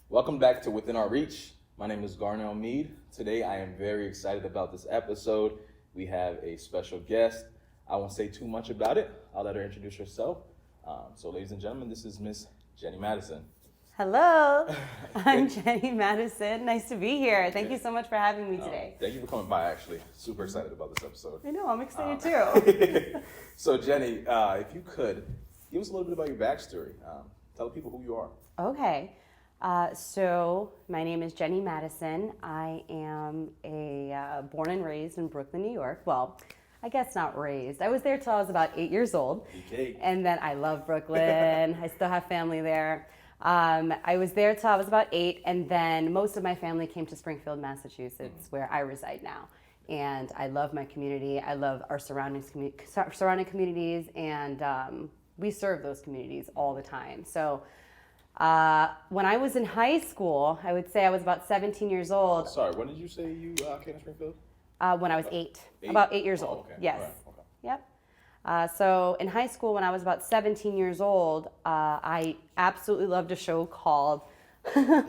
Welcome back to Within Our Reach. My name is Garnell Mead. Today I am very excited about this episode. We have a special guest. I won't say too much about it. I'll let her introduce herself. So ladies and gentlemen, this is Miss Jenni Madison. Hello, I'm Jenni Madison. Nice to be here. Thank you so much for having me today. Thank you for coming by, actually. Super excited about this episode. I know, I'm excited too. So Jenni, if you could, give us a little bit about your backstory. Tell people who you are. Okay, so my name is Jenni Madison. I am born and raised in Brooklyn, New York. Well, I guess not raised. I was there till I was about 8 years old. Okay. And then I love Brooklyn. I still have family there. I was there till I was about 8, and then most of my family came to Springfield, Massachusetts, where I reside now. And I love my community. I love our surrounding communities, and we serve those communities all the time. So when I was in high school, I would say I was about 17 years old. Sorry, when did you say you came to Springfield? When I was 8, about 8 years old. Okay. Yes. All right. Okay. Yep. So in high school, when I was about 17 years old, I absolutely loved a show called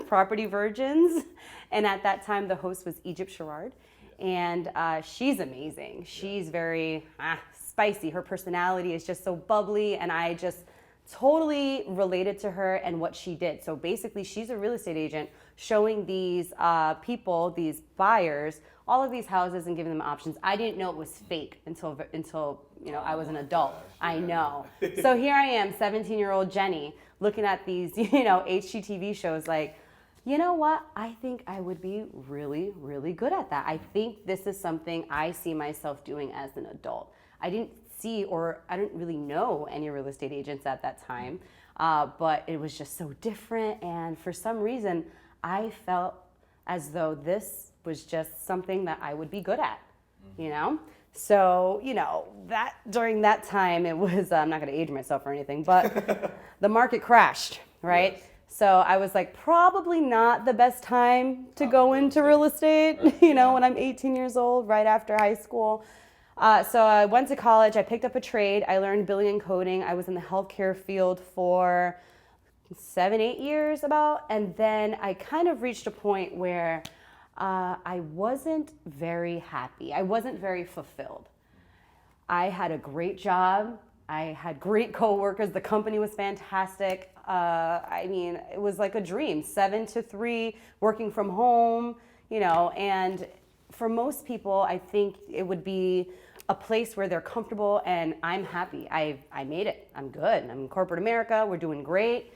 Property Virgins. And at that time, the host was Egypt Sherrard. And she's amazing. She's very spicy. Her personality is just so bubbly. And I just totally related to her and what she did. So basically, she's a real estate agent showing these people, these buyers, all of these houses and giving them options. I didn't know it was fake until I was an adult. I know. So here I am, 17-year-old Jenni, looking at these HGTV shows like, you know what? I think I would be really, really good at that. I think this is something I see myself doing as an adult. I didn't really know any real estate agents at that time, but it was just so different. And for some reason, I felt as though this was just something that I would be good at, So, that during that time, it was, I'm not going to age myself or anything, but the market crashed, right? Yes. So I was like, probably not the best time to go into real estate, right. When I'm 18 years old, right after high school. So I went to college, I picked up a trade, I learned billing and coding. I was in the healthcare field for 7-8 years about, and then I kind of reached a point where I wasn't very happy. I wasn't very fulfilled. I had a great job. I had great coworkers. The company was fantastic. It was like a dream, 7 to 3, working from home, and for most people, I think it would be a place where they're comfortable and I'm happy. I made it. I'm good. I'm in corporate America. We're doing great.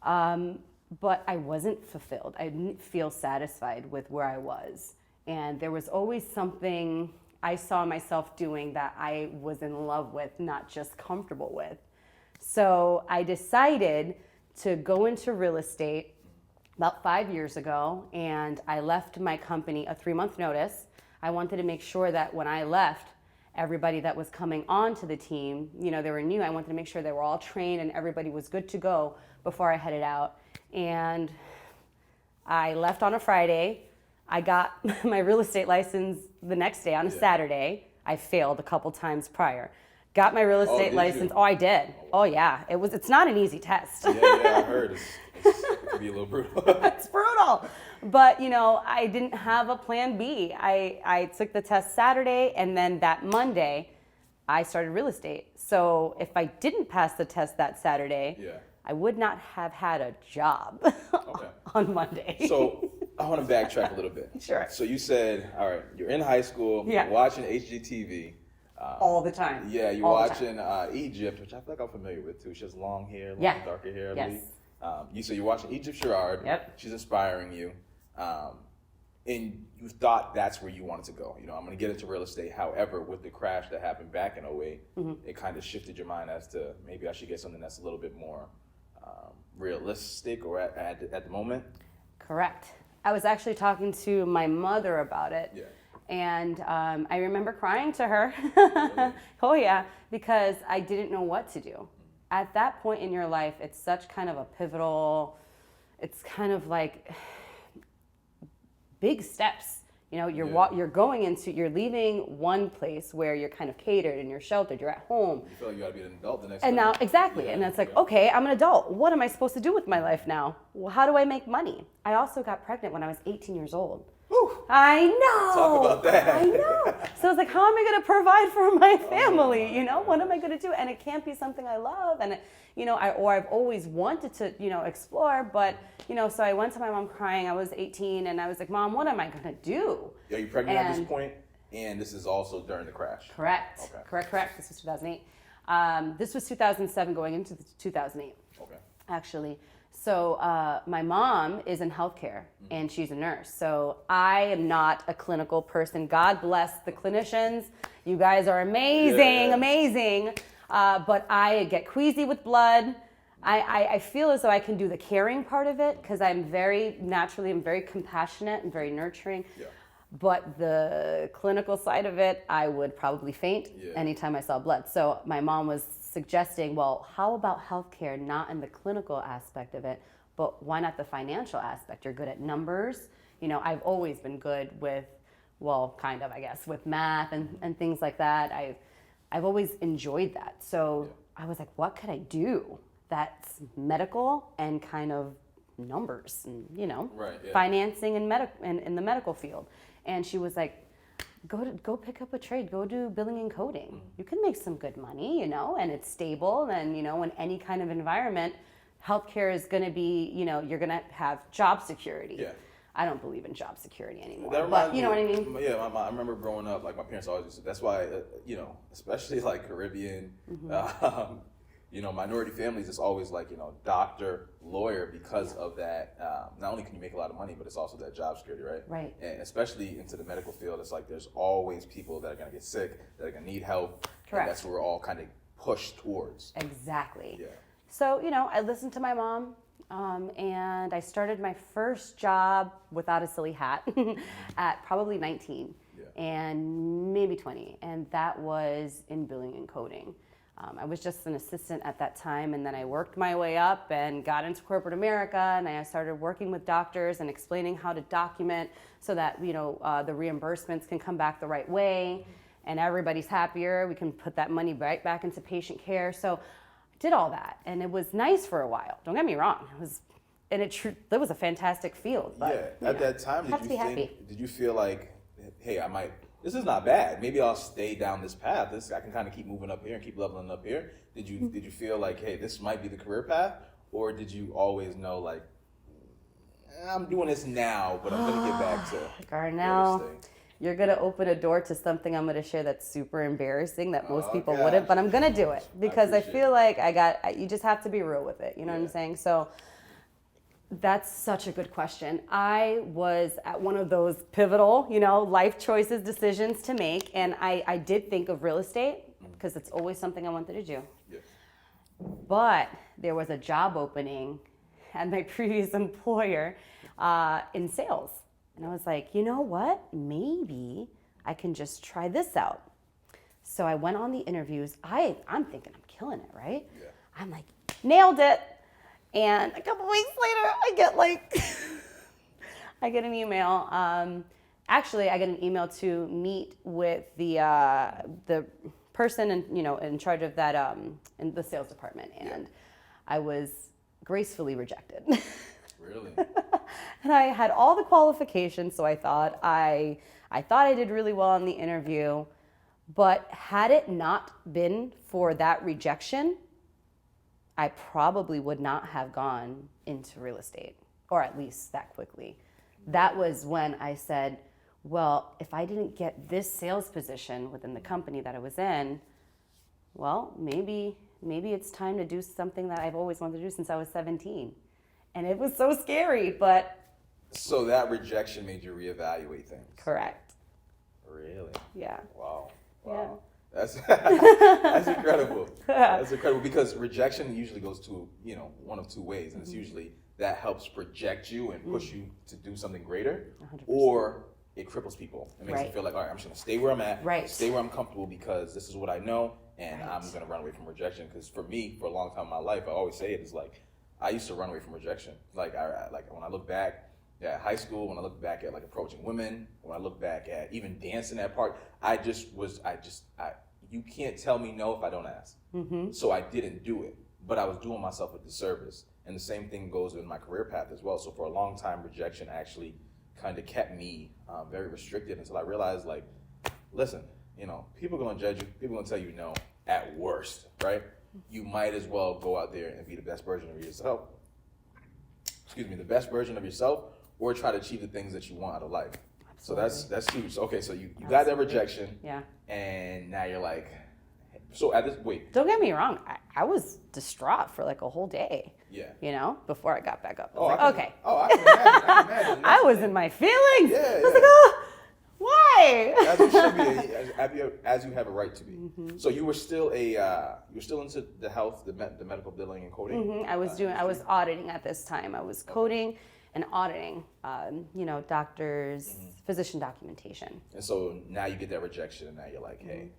But I wasn't fulfilled. I didn't feel satisfied with where I was. And there was always something I saw myself doing that I was in love with, not just comfortable with. So I decided to go into real estate about 5 years ago, and I left my company a 3-month notice. I wanted to make sure that when I left, everybody that was coming on to the team, they were new. I wanted to make sure they were all trained and everybody was good to go before I headed out. And I left on a Friday. I got my real estate license the next day on a Saturday. I failed a couple times prior. Got my real estate license. Oh, I did. Oh, yeah. It's not an easy test. Yeah, I heard. It can be a little brutal. It's brutal. But, I didn't have a plan B. I took the test Saturday, and then that Monday, I started real estate. So if I didn't pass the test that Saturday, I would not have had a job on Monday. So I want to backtrack a little bit. Sure. So you said, all right, you're in high school, you're watching HGTV. All the time. Yeah, you're watching Egypt, which I feel like I'm familiar with too. She has long hair, darker hair. Yes. So you're watching Egypt Sherrard. Yep. She's inspiring you. And you thought that's where you wanted to go. I'm going to get into real estate. However, with the crash that happened back in 2008, it kind of shifted your mind as to maybe I should get something that's a little bit more realistic or at the moment. Correct. I was actually talking to my mother about it. Yeah. And I remember crying to her. Oh, yeah, because I didn't know what to do. At that point in your life, it's such kind of a pivotal, it's kind of like big steps. You know, Yeah. you're leaving one place where you're kind of catered and you're sheltered, you're at home. You feel like you gotta be an adult the next And day. now, exactly. Yeah, And it's like, yeah. okay, I'm an adult. What am I supposed to do with my life now? Well, how do I make money? I also got pregnant when I was 18 years old. Whew. I know. Talk about that. I know. So it's like, how am I going to provide for my family? You know, what am I going to do? And it can't be something I love. And, you know, I've always wanted to, you know, explore. But, you know, so I went to my mom crying. I was 18 and I was like, Mom, what am I going to do? Are you pregnant at this point? And this is also during the crash. Correct. Okay. Correct. This was 2008. This was 2007 going into 2008. Okay. Actually. So my mom is in healthcare and she's a nurse. So I am not a clinical person. God bless the clinicians. You guys are amazing, amazing. But I get queasy with blood. I feel as though I can do the caring part of it because I'm very compassionate and very nurturing. Yeah. But the clinical side of it, I would probably faint anytime I saw blood. So my mom was suggesting, well, how about healthcare, not in the clinical aspect of it, but why not the financial aspect? You're good at numbers. You know, I've always been good with, well, kind of, I guess, with math and things like that. I've always enjoyed that. So I was like, what could I do that's medical and kind of numbers and, you know, financing and in the medical field. And she was like, go pick up a trade, go do billing and coding. You can make some good money, you know, and it's stable. And, you know, in any kind of environment, healthcare is going to be, you know, you're going to have job security. Yeah. I don't believe in job security anymore, That but you know reminds what I mean? me- Yeah, I remember growing up, like my parents always used to, that's why, you know, especially like Caribbean, you know, minority families, it's always like, you know, doctor, lawyer, because of that. Not only can you make a lot of money, but it's also that job security, right? Right. And especially into the medical field, it's like there's always people that are going to get sick, that are going to need help. Correct. And that's what we're all kind of pushed towards. Exactly. Yeah. So, you know, I listened to my mom, and I started my first job without a silly hat at probably 19 and maybe 20, and that was in billing and coding. I was just an assistant at that time, and then I worked my way up and got into corporate America, and I started working with doctors and explaining how to document so that, you know, the reimbursements can come back the right way, and everybody's happier. We can put that money right back into patient care. So I did all that, and it was nice for a while. Don't get me wrong. It was a fantastic field. But, yeah. At that time, did you feel like, hey, this is not bad. Maybe I'll stay down this path. I can kind of keep moving up here and keep leveling up here. Did you feel like, hey, this might be the career path? Or did you always know, like, I'm doing this now, but I'm going to get back to Garnell, you're going to open a door to something I'm going to share that's super embarrassing that most people wouldn't, but I'm going to do it because I feel like you just have to be real with it. You know what I'm saying? So that's such a good question. I was at one of those pivotal, you know, life choices, decisions to make. And I did think of real estate because it's always something I wanted to do. Yeah. But there was a job opening at my previous employer in sales. And I was like, you know what? Maybe I can just try this out. So I went on the interviews. I'm thinking I'm killing it, right? Yeah. I'm like, nailed it. And a couple weeks later, I get an email. Actually, I get an email to meet with the person in charge of that in the sales department, and I was gracefully rejected. Really? And I had all the qualifications, so I thought I did really well in the interview, but had it not been for that rejection, I probably would not have gone into real estate, or at least that quickly. That was when I said, well, if I didn't get this sales position within the company that I was in, well, maybe it's time to do something that I've always wanted to do since I was 17. And it was so scary, but... So that rejection made you reevaluate things? Correct. Really? Yeah. Wow. Yeah. That's incredible. That's incredible because rejection usually goes to, you know, one of two ways, and it's usually that helps project you and push you to do something greater, 100%. or it cripples people. It makes them feel like, all right, I'm just gonna stay where I'm at, stay where I'm comfortable because this is what I know, and I'm gonna run away from rejection. Because for me, for a long time in my life, I always say it is like I used to run away from rejection. Like when I look back, Yeah, high school, when I look back at like approaching women, when I look back at even dancing at park, you can't tell me no if I don't ask. So I didn't do it, but I was doing myself a disservice. And the same thing goes in my career path as well. So for a long time, rejection actually kind of kept me very restricted until I realized, like, listen, people are going to judge you. People are going to tell you no at worst, right? You might as well go out there and be the best version of yourself. The best version of yourself, or try to achieve the things that you want out of life. Absolutely. So that's huge. Okay, so you got that rejection. Yeah. And now you're like, wait. Don't get me wrong. I was distraught for like a whole day. Yeah. Before I got back up. I Okay. can imagine. I was in my feelings. Yeah, I was like, oh, why? As you should be, as you have a right to be. So you were still into the health, the medical billing and coding. I was auditing at this time. I was coding and auditing, doctors, physician documentation. And so now you get that rejection, and now you're like, hey,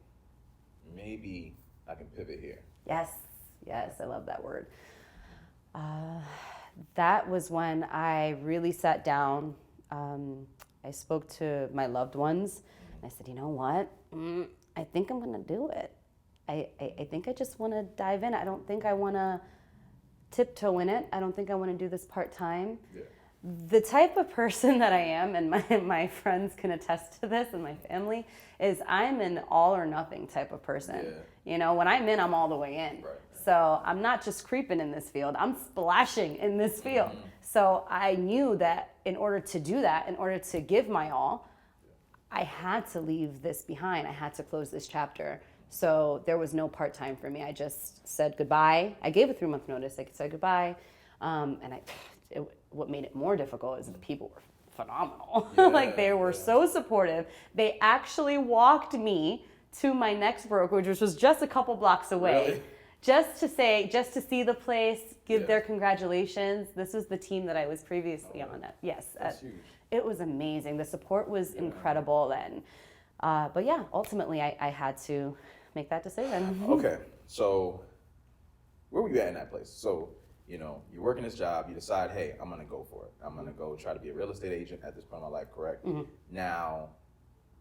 maybe I can pivot here. Yes, I love that word. That was when I really sat down. I spoke to my loved ones, and I said, you know what? I think I'm going to do it. I think I just want to dive in. I don't think I want to tiptoe in it. I don't think I want to do this part-time. Yeah. The type of person that I am, and my friends can attest to this, and my family, is I'm an all or nothing type of person. Yeah. When I'm in, I'm all the way in. Right. So I'm not just creeping in this field, I'm splashing in this field. So I knew that in order to do that, in order to give my all, I had to leave this behind. I had to close this chapter. So there was no part-time for me. I just said goodbye. I gave a 3-month notice. I said goodbye. What made it more difficult is the people were phenomenal. Yeah, they were so supportive. They actually walked me to my next brokerage, which was just a couple blocks away. Really? Just to see the place, give their congratulations. This was the team that I was previously on. Yes, that's huge. It was amazing. The support was incredible, and but yeah, ultimately I had to make that decision. Okay, so where were you at in that place? So you're working this job. You decide, hey, I'm gonna go for it. I'm gonna go try to be a real estate agent at this point in my life. Correct. Now,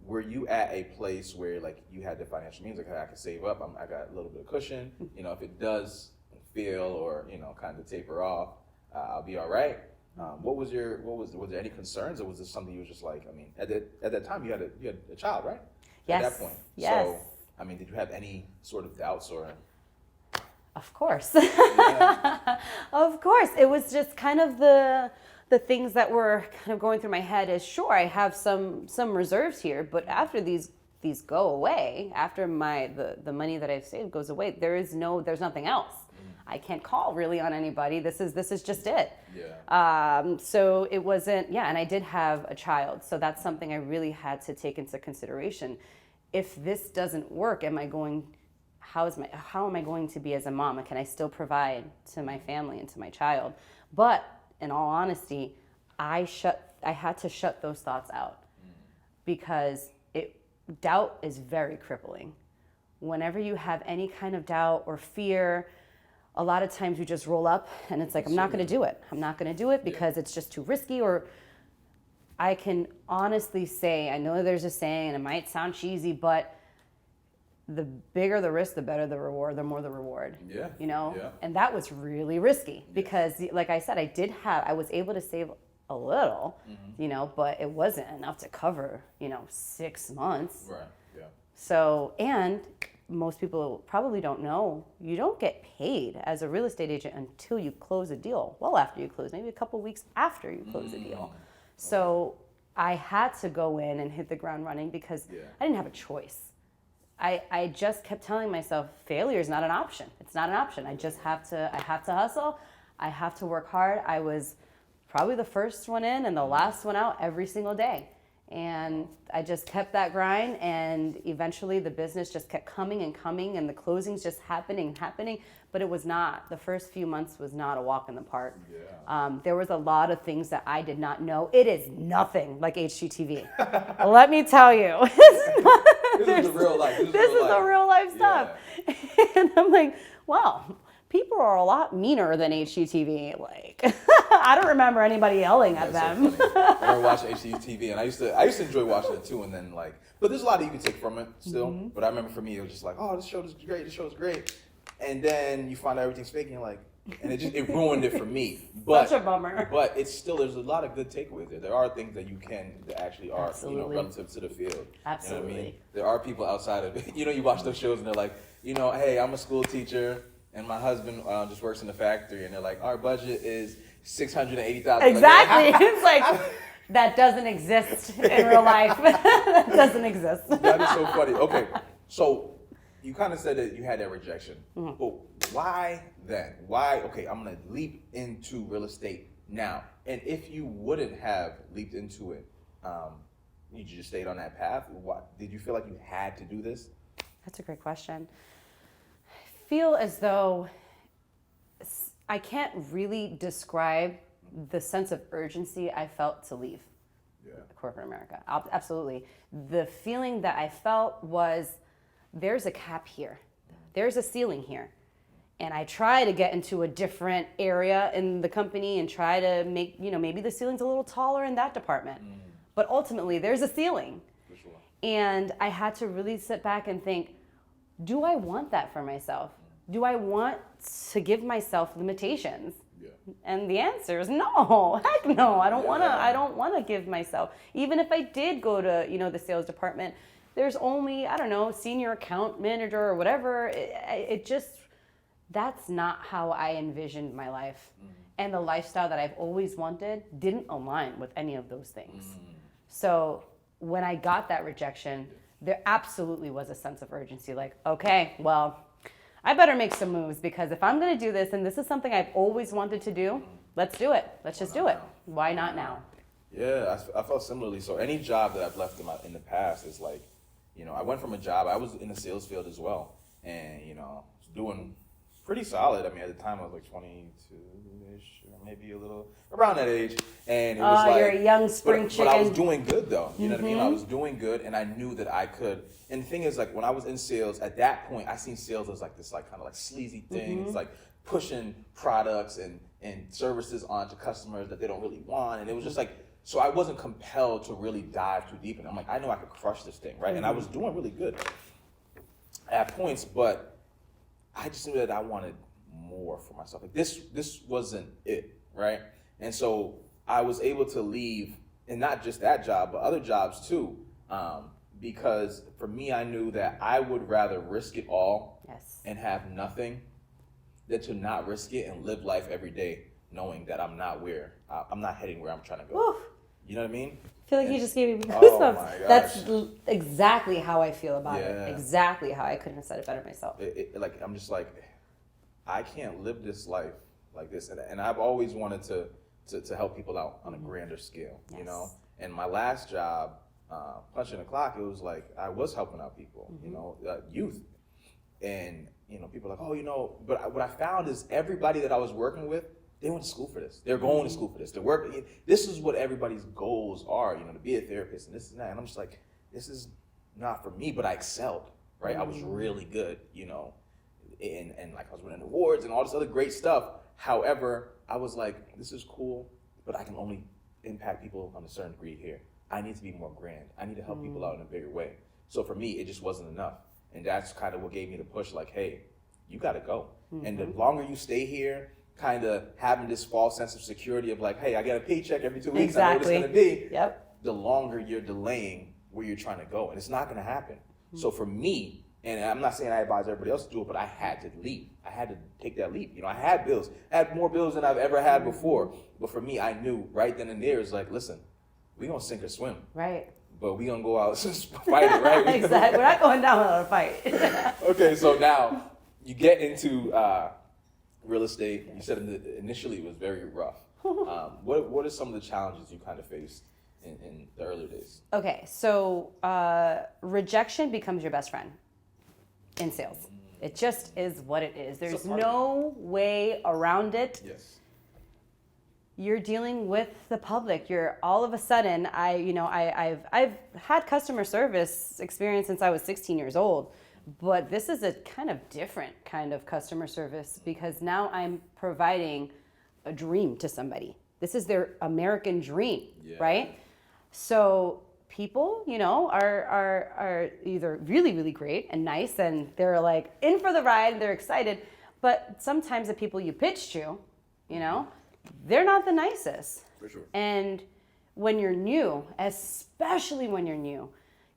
were you at a place where like you had the financial means, like I can save up, I got a little bit of cushion, if it does fail or kind of taper off, I'll be all right. Was there any concerns, or was this something you was just like, at that time you had a child, right? Yes. At that point. Yes. So did you have any sort of doubts or? Of course. Yeah. Of course. It was just kind of the things that were kind of going through my head is, sure, I have some reserves here, but after these go away, after the money that I've saved goes away, there's nothing else. I can't call really on anybody. This is just it. Yeah. So it wasn't, and I did have a child, so that's something I really had to take into consideration. If this doesn't work, how am I going to be as a mom? And can I still provide to my family and to my child? But in all honesty, I had to shut those thoughts out because doubt is very crippling. Whenever you have any kind of doubt or fear, a lot of times you just roll up and it's like, I'm not going to do it. I'm not going to do it because it's just too risky. Or I can honestly say, I know there's a saying and it might sound cheesy, but the bigger the risk, the better the reward, the more the reward. Yeah. Yeah. And that was really risky because, like I said, I was able to save a little, but it wasn't enough to cover, 6 months. Right. Yeah. So, and most people probably don't know, you don't get paid as a real estate agent until you close a deal. Well, after you close, maybe a couple weeks after you close a deal. So I had to go in and hit the ground running because I didn't have a choice. I just kept telling myself, failure is not an option. It's not an option. I have to hustle. I have to work hard. I was probably the first one in and the last one out every single day. And I just kept that grind, and eventually the business just kept coming and coming, and the closings just happening. But it was not, the first few months was not a walk in the park. Yeah. There was a lot of things that I did not know. It is nothing like HGTV. Let me tell you. This is the real life. This is the real life stuff. Yeah. And I'm like, wow, people are a lot meaner than HGTV. Like, I don't remember anybody yelling at them. So funny. I remember watching HGTV, and I used to enjoy watching it too. And then but there's a lot that you can take from it still. Mm-hmm. But I remember for me, it was just like, oh, this show is great. This show is great. And then you find out everything's fake, and you're like, and it ruined it for me. But, such a bummer. But it's still, there's a lot of good takeaways there. There are things that you can that actually are, relative to the field. Absolutely. You know what I mean? There are people outside of it. You watch those shows and they're like, hey, I'm a school teacher and my husband just works in the factory, and they're like, our budget is $680,000. Exactly. It's like, that doesn't exist in real life. That doesn't exist. That is so funny. Okay, so you kind of said that you had that rejection. Mm-hmm. But why then? Why? Okay, I'm going to leap into real estate now. And if you wouldn't have leaped into it, you just stayed on that path? Did you feel like you had to do this? That's a great question. I feel as though I can't really describe the sense of urgency I felt to leave corporate America. Absolutely. The feeling that I felt was, there's a cap here. There's a ceiling here. And I try to get into a different area in the company and try to make, maybe the ceiling's a little taller in that department. But ultimately, there's a ceiling. For sure. And I had to really sit back and think, do I want that for myself? Do I want to give myself limitations? Yeah. And the answer is no. Heck no. I don't want to give myself. Even if I did go to, the sales department, there's only, senior account manager or whatever. It just, that's not how I envisioned my life. Mm-hmm. And the lifestyle that I've always wanted didn't align with any of those things. Mm-hmm. So when I got that rejection, there absolutely was a sense of urgency. Like, okay, well, I better make some moves, because if I'm going to do this, and this is something I've always wanted to do, let's do it. Let's just do it. Why not now? Yeah, I felt similarly. So any job that I've left in the past is like, I went from a job, I was in the sales field as well, and, was doing pretty solid. I mean, at the time I was like 22-ish, or maybe a little around that age. And it was you're a young spring chicken. But I was doing good though. You know what I mean? I was doing good, and I knew that I could. And the thing is, like, when I was in sales, at that point, I seen sales as like this, like, kind of like sleazy thing. Mm-hmm. It's like pushing products and services onto customers that they don't really want. And it was just like, so I wasn't compelled to really dive too deep. And I'm like, I know I could crush this thing, right? Mm-hmm. And I was doing really good at points, but I just knew that I wanted more for myself. Like, this wasn't it, right? And so I was able to leave, and not just that job, but other jobs too. Because for me, I knew that I would rather risk it all and have nothing than to not risk it and live life every day knowing that I'm not heading where I'm trying to go. Oof. You know what I mean? I feel like you just gave me goosebumps. Oh my gosh. That's exactly how I feel about it. Exactly how I couldn't have said it better myself. I'm just like, I can't live this life like this. And I've always wanted to help people out on a grander scale, And my last job, punching the clock, it was like I was helping out people, youth. And, people are like, but what I found is everybody that I was working with, they went to school for this. They're going to school for this. They're working. This is what everybody's goals are, to be a therapist and this and that. And I'm just like, this is not for me, but I excelled, right? I was really good, and like I was winning awards and all this other great stuff. However, I was like, this is cool, but I can only impact people on a certain degree here. I need to be more grand. I need to help people out in a bigger way. So for me, it just wasn't enough. And that's kind of what gave me the push, like, hey, you got to go. Mm-hmm. And the longer you stay here, kind of having this false sense of security of like, hey, I get a paycheck every 2 weeks. Exactly. I know what it's going to be. Yep. The longer you're delaying where you're trying to go. And it's not going to happen. Mm-hmm. So for me, and I'm not saying I advise everybody else to do it, but I had to leave. I had to take that leap. I had bills. I had more bills than I've ever had before. But for me, I knew right then and there, it's like, listen, we're going to sink or swim. Right. But we're going to go out and fight it, right? Exactly. We're not going down without a fight. Okay, so now you get into real estate. You said initially it was very rough. What are some of the challenges you kind of faced in the earlier days? Okay, so rejection becomes your best friend in sales. It just is what it is. There's no way around it. Yes. You're dealing with the public. You're all of a sudden, I've had customer service experience since I was 16 years old, But this is a kind of different kind of customer service because now I'm providing a dream to somebody. This is their American dream, right? So people, are either really, really great and nice and they're like in for the ride, they're excited. But sometimes the people you pitch to, they're not the nicest. For sure. And when you're new, especially when you're new,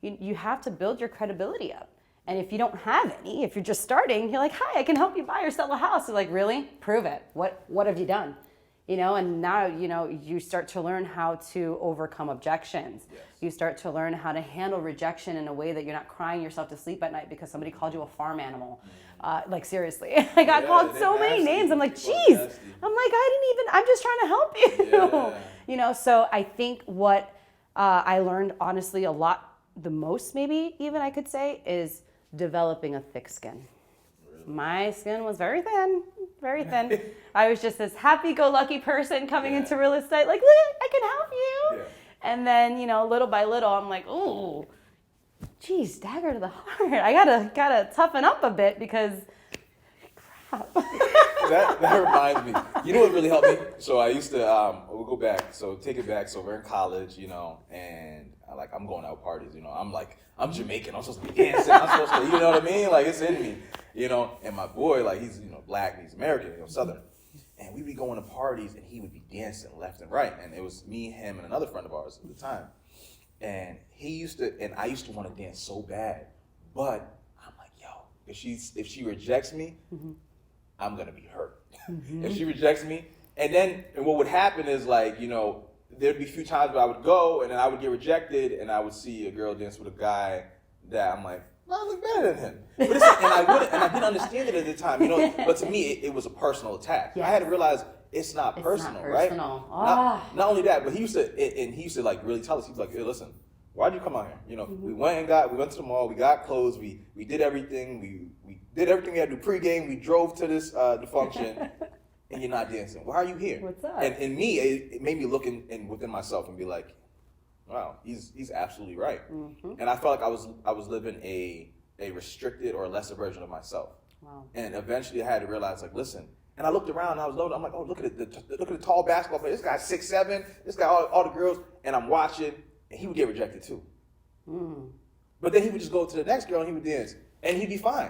you have to build your credibility up. And if you don't have any, if you're just starting, you're like, hi, I can help you buy or sell a house. They're like, really? Prove it. What have you done? And now, you start to learn how to overcome objections. Yes. You start to learn how to handle rejection in a way that you're not crying yourself to sleep at night because somebody called you a farm animal. Like, seriously. I got called so many names. I'm like, geez. I'm just trying to help you. Yeah. So I think what I learned, honestly, a lot, the most maybe even I could say, is developing a thick skin. My skin was very thin, very thin. I was just this happy-go-lucky person coming into real estate, like, look, I can help you. Yeah. And then, little by little, I'm like, ooh, geez, dagger to the heart. I gotta toughen up a bit because, crap. That reminds me. You know what really helped me? So I used to, we'll go back. So take it back. So we're in college, and I'm going out parties. I'm Jamaican. I'm supposed to be dancing. I'm supposed to, you know what I mean? Like, it's in me, And my boy, like, he's black, he's American, Southern, and we'd be going to parties, and he would be dancing left and right, and it was me, him, and another friend of ours at the time, and I used to want to dance so bad, but I'm like, yo, if she rejects me, I'm gonna be hurt. If she rejects me, and what would happen is there'd be a few times where I would go and then I would get rejected and I would see a girl dance with a guy that I'm like, well, I look better than him. But and I didn't understand it at the time, But to me, it was a personal attack. Yes. I had to realize it's not personal, right? Not only that, but he used to like really tell us. He was like, hey, listen, why'd you come out here? We went to the mall, we got clothes, we did everything, we did everything we had to do pregame. We drove to this the function. And you're not dancing. Why are you here? What's up? And me, it made me look within myself and be like, wow, he's absolutely right. And I felt like I was living a restricted or a lesser version of myself. Wow. And eventually I had to realize, like, listen. And I looked around and I was loaded. I'm like, oh, look at the tall basketball player. This guy's 6'7". This guy, all the girls. And I'm watching, and he would get rejected too. But then he would just go to the next girl and he would dance, and he'd be fine.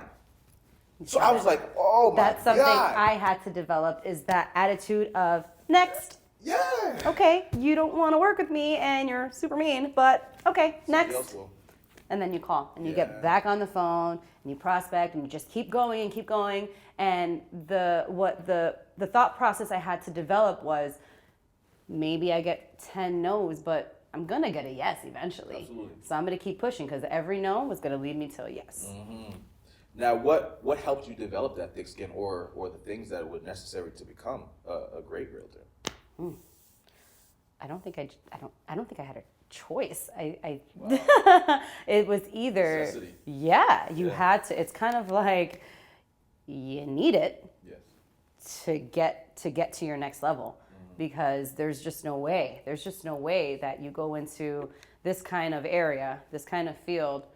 So I was like, oh my God. That's something I had to develop, is that attitude of, next. Yeah. Okay, you don't want to work with me and you're super mean, but okay, next. And then you call and you get back on the phone and you prospect and you just keep going and keep going. And the thought process I had to develop was, maybe I get 10 no's, but I'm going to get a yes eventually. Absolutely. So I'm going to keep pushing because every no was going to lead me to a yes. Now, what helped you develop that thick skin, or the things that were necessary to become a great realtor? I don't think I had a choice. Wow. It was either necessity. You had to. It's kind of like you need it to get to your next level, because there's just no way. There's just no way that you go into this kind of area, this kind of field,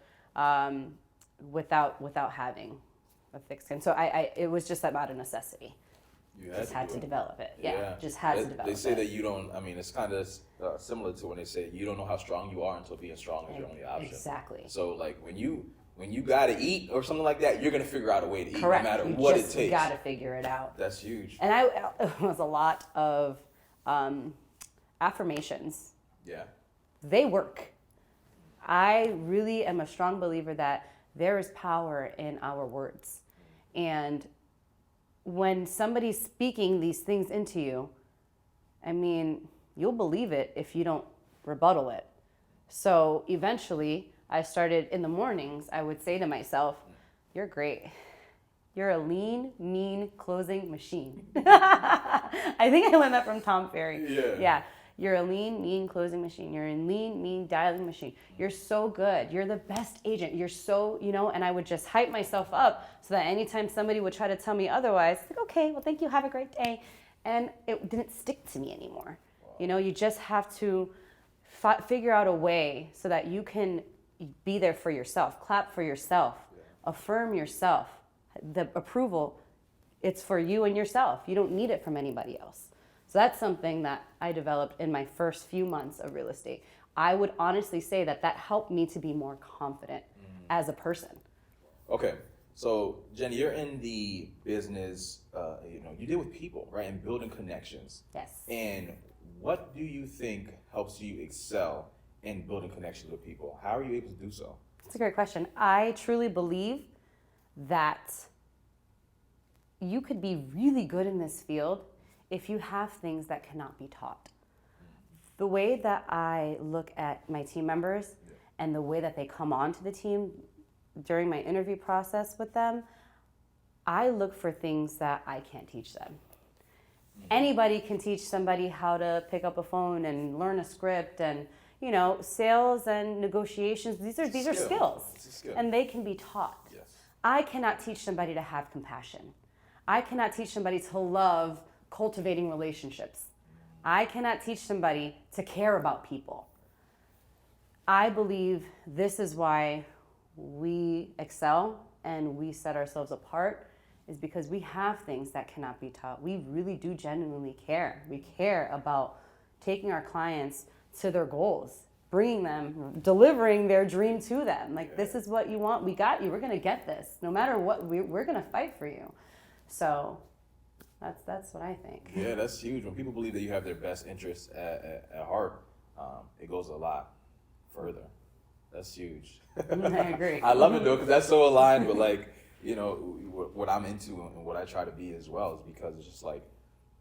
without having a thick skin. So it was just about a necessity. You had to develop it. Just had to develop it. They say that you don't, it's kind of similar to when they say you don't know how strong you are until being strong is your only option. Exactly. So like when you gotta eat or something like that, you're gonna figure out a way to eat. Correct. No matter what it takes. You gotta figure it out. That's huge. And it was a lot of affirmations. Yeah. They work. I really am a strong believer that there is power in our words. And when somebody's speaking these things into you, you'll believe it if you don't rebuttal it. So eventually, I started in the mornings, I would say to myself, you're great. You're a lean, mean closing machine. I think I learned that from Tom Ferry. Yeah. You're a lean, mean closing machine. You're a lean, mean dialing machine. You're so good. You're the best agent. You're so, and I would just hype myself up so that anytime somebody would try to tell me otherwise, like, okay, well, thank you. Have a great day. And it didn't stick to me anymore. Wow. You just have to figure out a way so that you can be there for yourself, clap for yourself affirm yourself. The approval, it's for you and yourself. You don't need it from anybody else. So that's something that I developed in my first few months of real estate. I would honestly say that helped me to be more confident as a person. Okay. So, Jenni, you're in the business, you deal with people, right? And building connections. Yes. And what do you think helps you excel in building connections with people? How are you able to do so? That's a great question. I truly believe that you could be really good in this field if you have things that cannot be taught. The way that I look at my team members and the way that they come onto the team during my interview process with them, I look for things that I can't teach them. Anybody can teach somebody how to pick up a phone and learn a script, and sales and negotiations. These are skills, and they can be taught. Yes. I cannot teach somebody to have compassion. I cannot teach somebody to love cultivating relationships. I cannot teach somebody to care about people. I believe this is why we excel and we set ourselves apart, is because we have things that cannot be taught. We really do genuinely care. We care about taking our clients to their goals, bringing them, delivering their dream to them. This is what you want. We got you. We're going to get this. No matter what, we're going to fight for you. So that's what I think. Yeah, that's huge. When people believe that you have their best interests at heart, it goes a lot further. That's huge. I agree. I love it though, because that's so aligned with what I'm into and what I try to be as well. Is because it's just like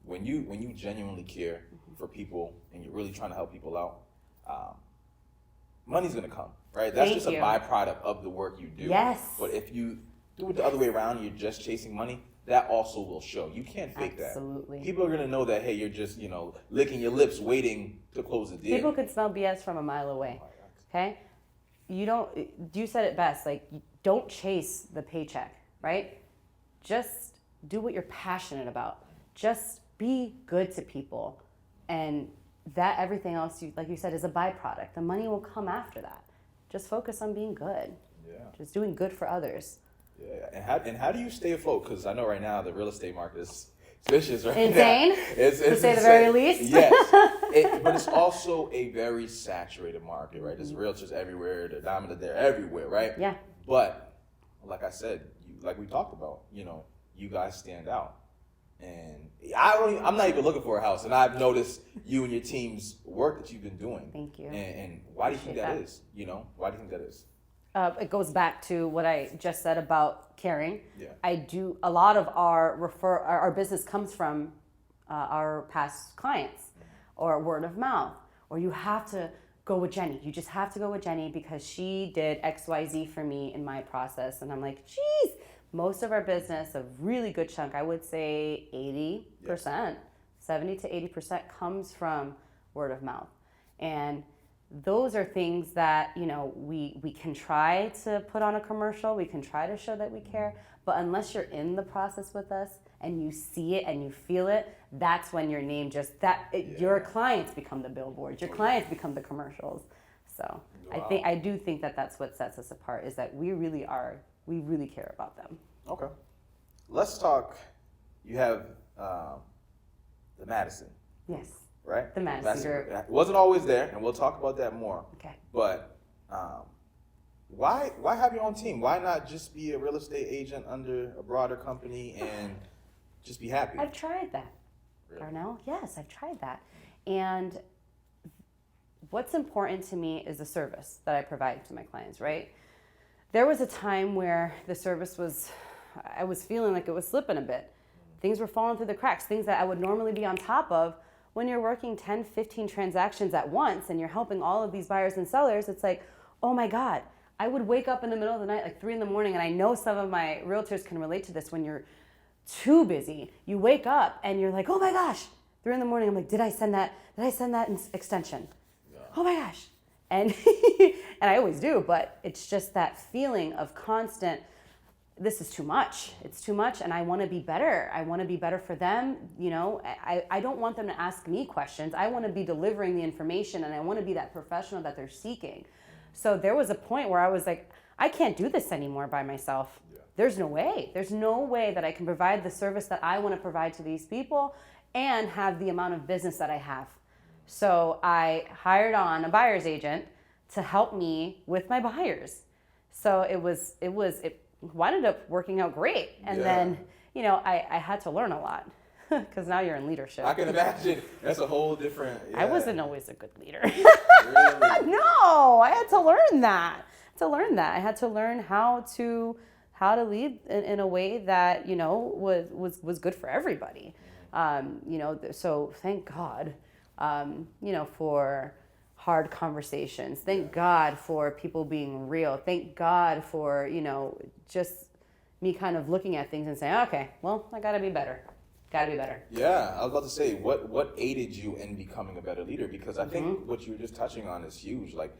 when you genuinely care for people and you're really trying to help people out, money's gonna come, right? That's just a byproduct of the work you do. Yes. But if you do it the other way around, you're just chasing money, that also will show. You can't fake Absolutely. that. People are gonna know that, hey, you're just licking your lips waiting to close the deal. People could smell BS from a mile away. Okay? You said it best, don't chase the paycheck, right? Just do what you're passionate about. Just be good to people. And that everything else, like you said, is a byproduct. The money will come after that. Just focus on being good. Yeah. Just doing good for others. Yeah. And how do you stay afloat? Because I know right now the real estate market is vicious right insane, now. It's to say insane. the very least. Yes. But it's also a very saturated market, right? There's realtors everywhere. They're dominant. They're everywhere, right? Yeah. But like I said, like we talked about, you guys stand out. And I'm not even looking for a house, and I've noticed you and your team's work that you've been doing. Thank you. And why do you think that is? Why do you think that is? It goes back to what I just said about caring. Yeah. A lot of our business comes from our past clients or word of mouth, or you have to go with Jenni. You just have to go with Jenni because she did XYZ for me in my process. And I'm like, geez, most of our business, a really good chunk, I would say 80%, 70 to 80% comes from word of mouth. And those are things that, we can try to put on a commercial. We can try to show that we care. But unless you're in the process with us and you see it and you feel it, that's when your name your clients become the billboards. Your clients become the commercials. So wow. I do think that that's what sets us apart, is that we really care about them. Okay. Let's talk. You have the Madison. Yes. Right? The Madison Group. It wasn't always there, and we'll talk about that more. Okay. But why have your own team? Why not just be a real estate agent under a broader company and just be happy? I've tried that, Really? Darnell. Yes, I've tried that. And what's important to me is the service that I provide to my clients, right? There was a time where the service I was feeling like it was slipping a bit. Things were falling through the cracks, things that I would normally be on top of. When you're working 10, 15 transactions at once and you're helping all of these buyers and sellers, it's like, oh my God, I would wake up in the middle of the night, like 3 a.m, and I know some of my realtors can relate to this. When you're too busy, you wake up and you're like, oh my gosh, 3 a.m, I'm like, did I send that extension? Yeah. Oh my gosh. And and I always do, but it's just that feeling of constant, this is too much. It's too much, and I want to be better. I want to be better for them. I don't want them to ask me questions. I want to be delivering the information, and I want to be that professional that they're seeking. So there was a point where I was like, I can't do this anymore by myself. Yeah. There's no way. There's no way that I can provide the service that I want to provide to these people and have the amount of business that I have. So I hired on a buyer's agent to help me with my buyers. So it wound up working out great. And then, I had to learn a lot because now you're in leadership. I can imagine. That's a whole different. Yeah. I wasn't always a good leader. Really? No, I had to learn that. I had to learn how to lead in a way that was good for everybody. So thank God, for hard conversations. Thank God for people being real. Thank God for just me kind of looking at things and saying, okay, well, I gotta be better. Yeah, I was about to say, what aided you in becoming a better leader? Because I think what you were just touching on is huge. Like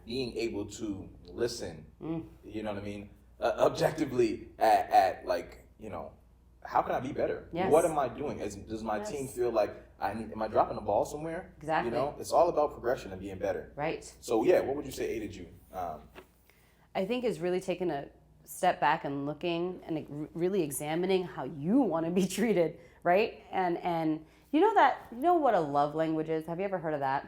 being able to listen, you know what I mean, objectively at like, how can I be better? Yes. What am I doing? Does my team feel like am I dropping the ball somewhere? Exactly. It's all about progression and being better. Right. So yeah, what would you say aided you? I think is really taking a step back and looking and really examining how you want to be treated, right? And what a love language is? Have you ever heard of that?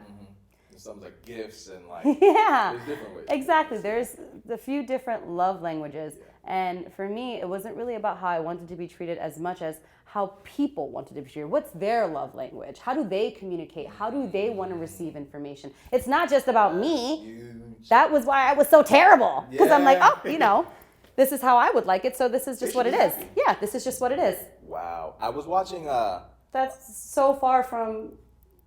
Something like gifts and like yeah, there's different ways. Exactly. There's a few different love languages, and for me, it wasn't really about how I wanted to be treated as much as how people wanted to be treated. What's their love language? How do they communicate? How do they want to receive information? It's not just about me. Huge. That was why I was so terrible, because I'm like, Yeah. this is how I would like it, so this is just what it is. Yeah, this is just what it is. Wow. I was watching That's so far from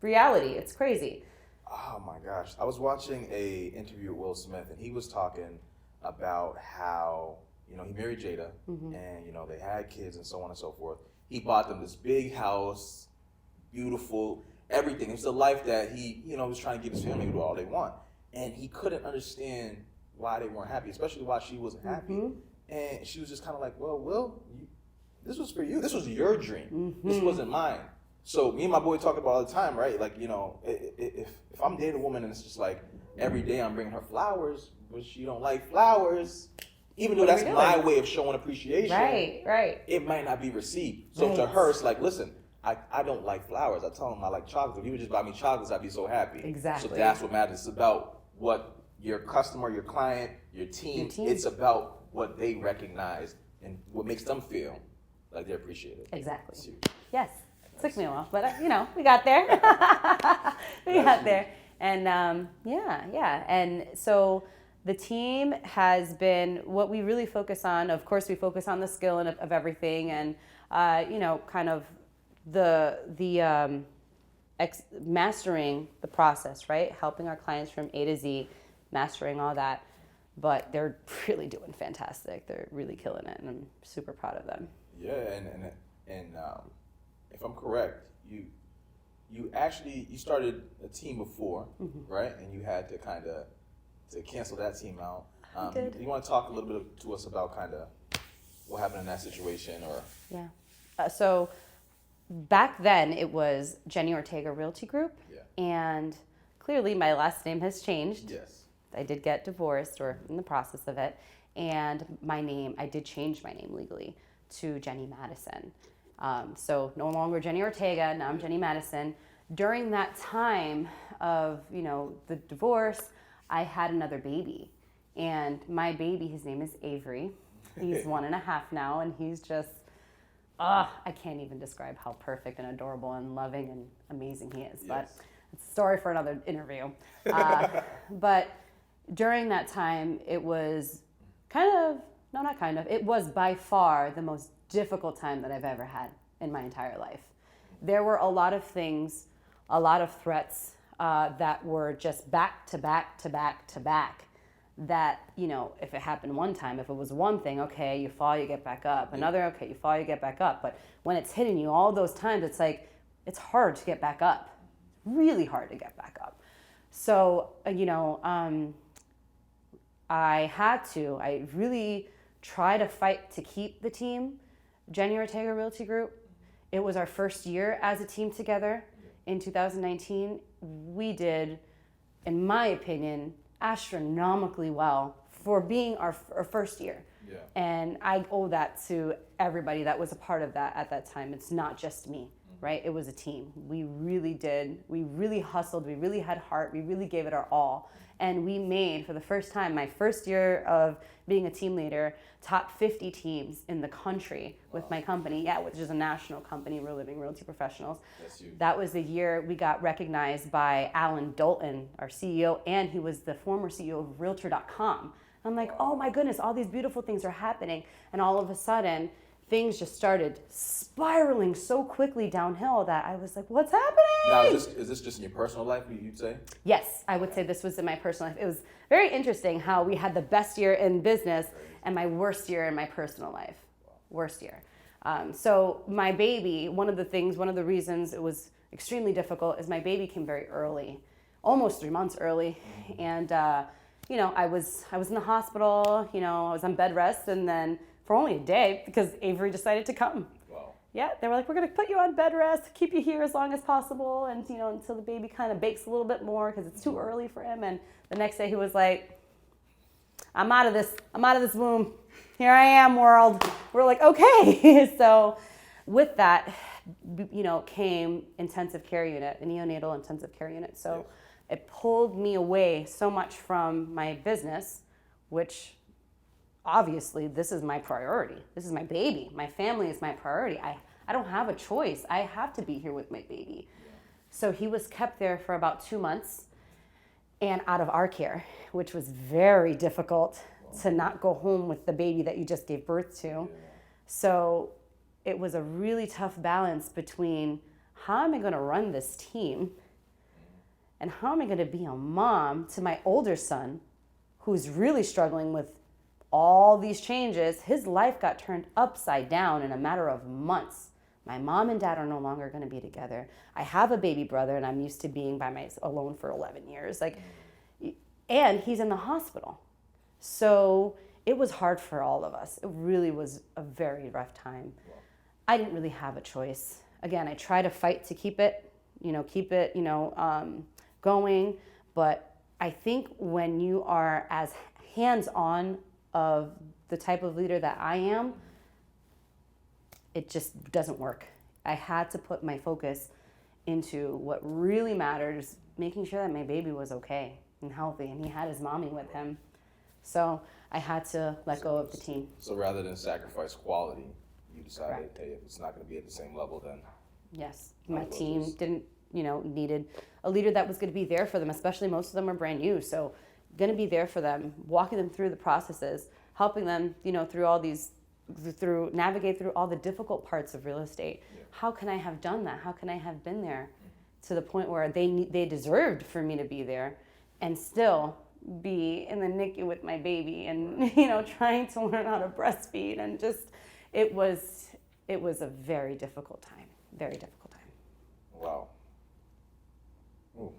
reality. It's crazy. oh my gosh. I was watching a interview with Will Smith, and he was talking about how, he married Jada, and, they had kids and so on and so forth. He bought them this big house, beautiful, everything. It was the life that he, was trying to give his family to do all they want. And he couldn't understand why they weren't happy, especially why she wasn't happy. And she was just kind of like, well, Will, this was for you. This was your dream. This wasn't mine. So me and my boy talk about all the time, right? Like, if I'm dating a woman and it's just like every day I'm bringing her flowers, but she don't like flowers, even though that's my way of showing appreciation, right, it might not be received. So to her, it's like, listen, I don't like flowers. I tell them I like chocolates. If you would just buy me chocolates, I'd be so happy. Exactly. So that's what matters. It's about what your customer, your client, your team. It's about what they recognize and what makes them feel like they're appreciated. Exactly. Yes. Took me a while, but we got there. we got there. And and so the team has been what we really focus on. Of course, we focus on the skill and of everything, and kind of the mastering the process, right? Helping our clients from A to Z, mastering all that. But they're really doing fantastic. They're really killing it, and I'm super proud of them. Yeah, and if I'm correct, you started a team before, right? And you had to kind of cancel that team out. I did. You want to talk a little bit to us about kind of what happened in that situation, or? Yeah. So back then it was Jenni Ortega Realty Group, and clearly my last name has changed. Yes. I did get divorced, or in the process of it, and I did change my name legally to Jenni Madison. So no longer Jenni Ortega, now I'm Jenni Madison. During that time of, the divorce, I had another baby. And my baby, his name is Avery. He's 1.5 now, and he's just, I can't even describe how perfect and adorable and loving and amazing he is. Yes. But it's a story for another interview. But during that time, it was it was by far the most difficult time that I've ever had in my entire life. There were a lot of things, a lot of threats that were just back to back to back to back, that, if it happened one time, if it was one thing, okay, you fall, you get back up. Another, okay, you fall, you get back up. But when it's hitting you all those times, it's like, it's hard to get back up. Really hard to get back up. So, I really try to fight to keep the team, Jenni Ortega Realty Group. It was our first year as a team together in 2019. We did, in my opinion, astronomically well for being our first year. Yeah. And I owe that to everybody that was a part of that at that time. It's not just me, right? It was a team. We really did. We really hustled. We really had heart. We really gave it our all. And we made, for the first time, my first year of being a team leader, top 50 teams in the country with my company, which is a national company, Real Living Realty Professionals. That's huge. That was the year we got recognized by Alan Dalton, our CEO, and he was the former CEO of realtor.com. I'm like, oh my goodness, all these beautiful things are happening. And all of a sudden, things just started spiraling so quickly downhill that I was like, what's happening? Now, is this just in your personal life, you'd say? Yes, I would say this was in my personal life. It was very interesting how we had the best year in business and my worst year in my personal life. Worst year. So my baby, one of the reasons it was extremely difficult is my baby came very early, almost 3 months early. And, I was in the hospital, I was on bed rest, and then for only a day because Avery decided to come. Wow. Yeah, they were like, we're going to put you on bed rest, keep you here as long as possible, and, until the baby kind of bakes a little bit more because it's too early for him. And the next day he was like, I'm out of this womb. Here I am, world. We're like, okay. So with that, came intensive care unit, a neonatal intensive care unit. So it pulled me away so much from my business, which obviously this is my priority. This is my baby. My family is my priority. I don't have a choice. I have to be here with my baby. So he was kept there for about 2 months and out of our care, which was very difficult to not go home with the baby that you just gave birth to. So it was a really tough balance between how am I going to run this team and how am I going to be a mom to my older son who's really struggling with all these changes. His life got turned upside down in a matter of months. My mom and dad are no longer going to be together. I have a baby brother and I'm used to being alone for 11 years. And he's in the hospital. So it was hard for all of us. It really was a very rough time. I didn't really have a choice. Again, I try to fight to keep it going. But I think when you are as hands-on of the type of leader that I am, it just doesn't work. I had to put my focus into what really matters, making sure that my baby was okay and healthy, and he had his mommy with him. So I had to let go of the team. So rather than sacrifice quality, you decided, Correct. hey, if it's not going to be at the same level, then Yes, my team didn't, needed a leader that was going to be there for them, especially most of them are brand new. So going to be there for them, walking them through the processes, helping them, navigate through all the difficult parts of real estate. Yeah. How can I have done that? How can I have been there to the point where they deserved for me to be there and still be in the NICU with my baby and, trying to learn how to breastfeed, and just, it was a very difficult time. Very difficult time. wow. Ooh.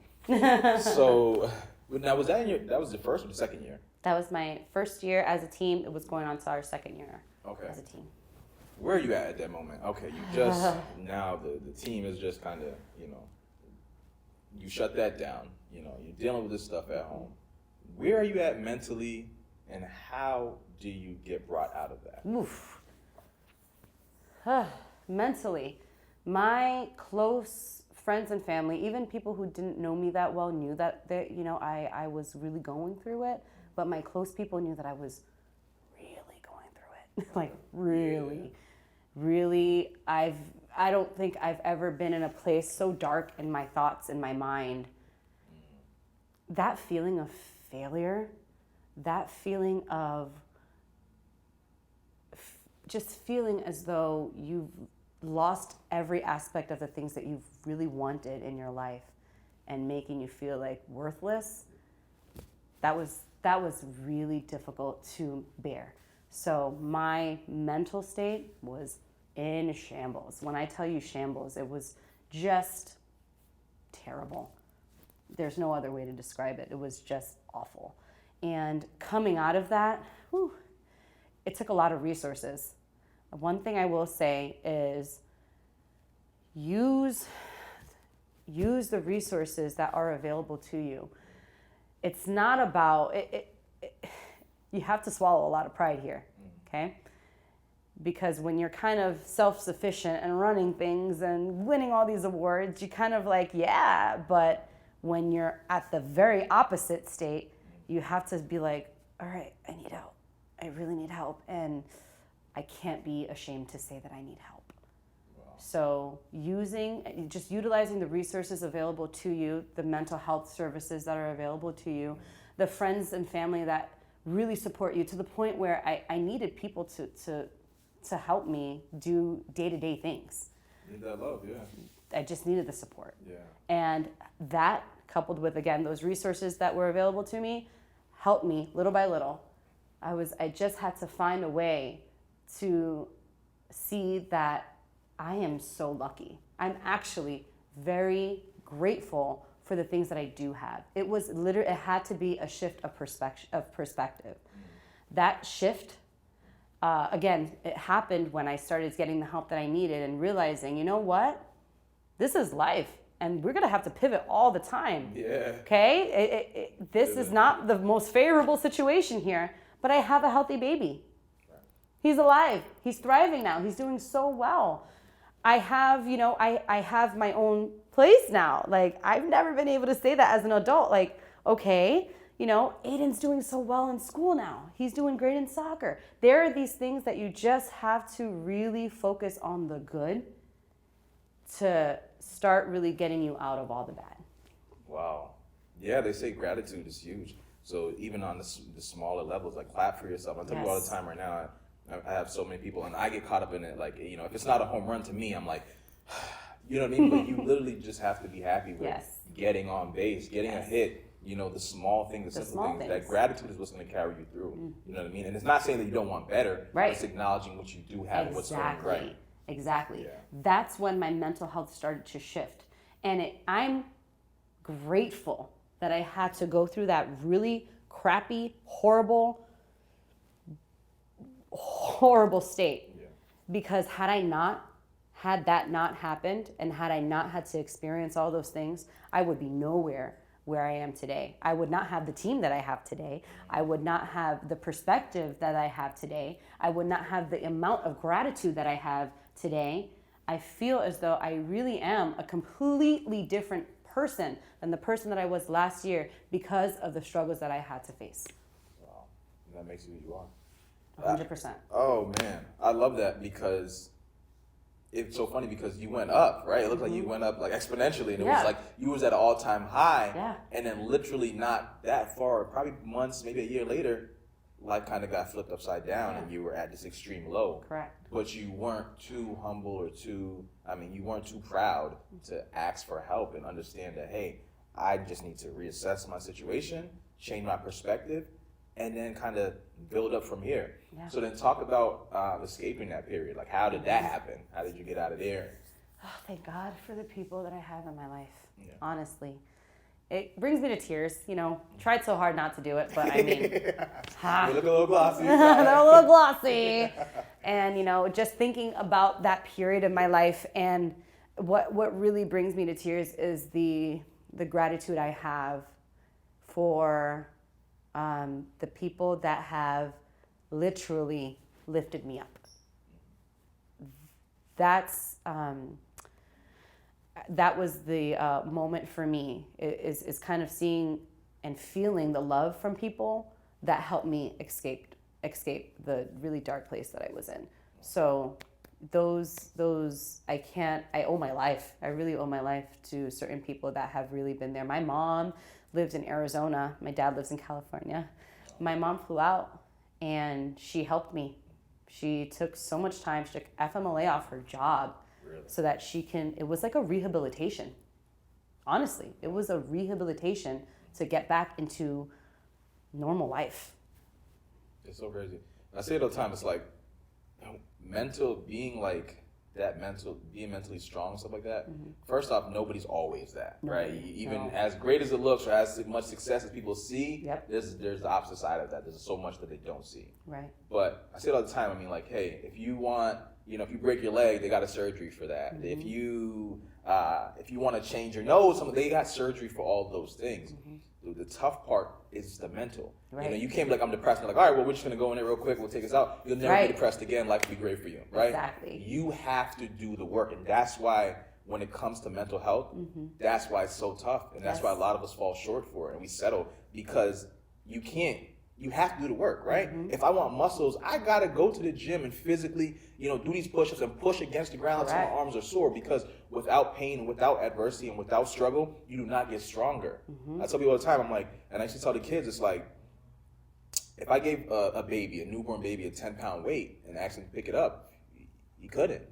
So now that was the first or the second year? That was my first year as a team. It was going on to our second year Okay. as a team. Where are you at that moment? Okay, you just, now the team is just kind of, you shut that down. You're dealing with this stuff at home. Where are you at mentally, and how do you get brought out of that? Oof. Mentally, my close friends and family, even people who didn't know me that well, knew that I was really going through it. But my close people knew that I was really going through it. Like really, really. I don't think I've ever been in a place so dark in my thoughts, in my mind. That feeling of failure, that feeling of just feeling as though you've lost every aspect of the things that you've really wanted in your life and making you feel like worthless, that was really difficult to bear. So my mental state was in shambles. When I tell you shambles, it was just terrible. There's no other way to describe it. It was just awful. And coming out of that, it took a lot of resources. One thing I will say is use the resources that are available to you. it's not about you have to swallow a lot of pride here, okay? Because when you're kind of self-sufficient and running things and winning all these awards, you kind of like, yeah, but when you're at the very opposite state, you have to be like, all right, I need help. I really need help, and I can't be ashamed to say that I need help. So utilizing the resources available to you, the mental health services that are available to you, the friends and family that really support you, to the point where I needed people to help me do day-to-day things. Need that love, yeah. I just needed the support. Yeah. And that, coupled with, again, those resources that were available to me, helped me little by little. I just had to find a way to see that I am so lucky. I'm actually very grateful for the things that I do have. It had to be a shift of perspective. That shift, again, it happened when I started getting the help that I needed and realizing, you know what? This is life, and we're gonna have to pivot all the time. Yeah. Okay? This is not the most favorable situation here, but I have a healthy baby. He's alive. He's thriving now. He's doing so well. I have, I have my own place now. Like, I've never been able to say that as an adult. Like, okay, Aiden's doing so well in school now. He's doing great in soccer. There are these things that you just have to really focus on the good to start really getting you out of all the bad. Wow. Yeah, they say gratitude is huge. So even on the smaller levels, like clap for yourself. I tell you all the time right now, I have so many people, and I get caught up in it. Like, if it's not a home run to me, I'm like, you know what I mean? But you literally just have to be happy with getting on base, getting a hit, the small things, the simple things. That gratitude is what's going to carry you through. You know what I mean? And it's not saying that you don't want better, but it's acknowledging what you do have and what's going right. Exactly. Yeah. That's when my mental health started to shift. And I'm grateful that I had to go through that really crappy, horrible state. Yeah. Because had that not happened, and had I not had to experience all those things, I would be nowhere where I am today. I would not have the team that I have today. I would not have the perspective that I have today. I would not have the amount of gratitude that I have today. I feel as though I really am a completely different person than the person that I was last year because of the struggles that I had to face. Wow. And that makes you who you are. 100%. Oh man, I love that, because it's so funny, because you went up, right? It looked like you went up like exponentially, and it was like you was at an all-time high, and then literally not that far, probably months, maybe a year later, life kind of got flipped upside down, and you were at this extreme low. Correct. But you weren't too humble or you weren't too proud to ask for help and understand that, hey, I just need to reassess my situation, change my perspective, and then kind of build up from here. Yeah. So then talk about escaping that period. Like, how did that happen? How did you get out of there? Oh, thank God for the people that I have in my life, honestly. It brings me to tears, Tried so hard not to do it, but I mean, You look a little glossy. They're a little glossy. And, just thinking about that period of my life, and what really brings me to tears is the gratitude I have for the people that have literally lifted me up. That was the moment for me, is kind of seeing and feeling the love from people that helped me escape the really dark place that I was in. So I owe my life. I really owe my life to certain people that have really been there. My mom lives in Arizona. My dad lives in California. My mom flew out and she helped me. She took so much time. She took FMLA off her job. Really? So that it was like a rehabilitation. Honestly, it was a rehabilitation to get back into normal life. It's so crazy. I say it all the time. It's like being mentally strong, stuff like that. Mm-hmm. First off, nobody's always that, right? Even as great as it looks, or as much success as people see, there's the opposite side of that. There's so much that they don't see. Right. But I say it all the time. I mean, like, hey, if you want, if you break your leg, they got a surgery for that. Mm-hmm. If you want to change your nose, they got surgery for all those things. Mm-hmm. The tough part is the mental. Right. You know, you can't be like, I'm depressed. And like, all right, well, we're just going to go in there real quick. We'll take us out. You'll never be depressed again. Life will be great for you, right? Exactly. You have to do the work. And that's why when it comes to mental health, that's why it's so tough. And that's why a lot of us fall short for it. And we settle because you have to do the work, right? If I want muscles, I got to go to the gym and physically, do these push-ups and push against the ground until my arms are sore, because without pain, without adversity, and without struggle, you do not get stronger. I tell people all the time, I'm like, and I used to tell the kids, it's like, if I gave a newborn baby, a 10-pound weight and asked him to pick it up, he couldn't.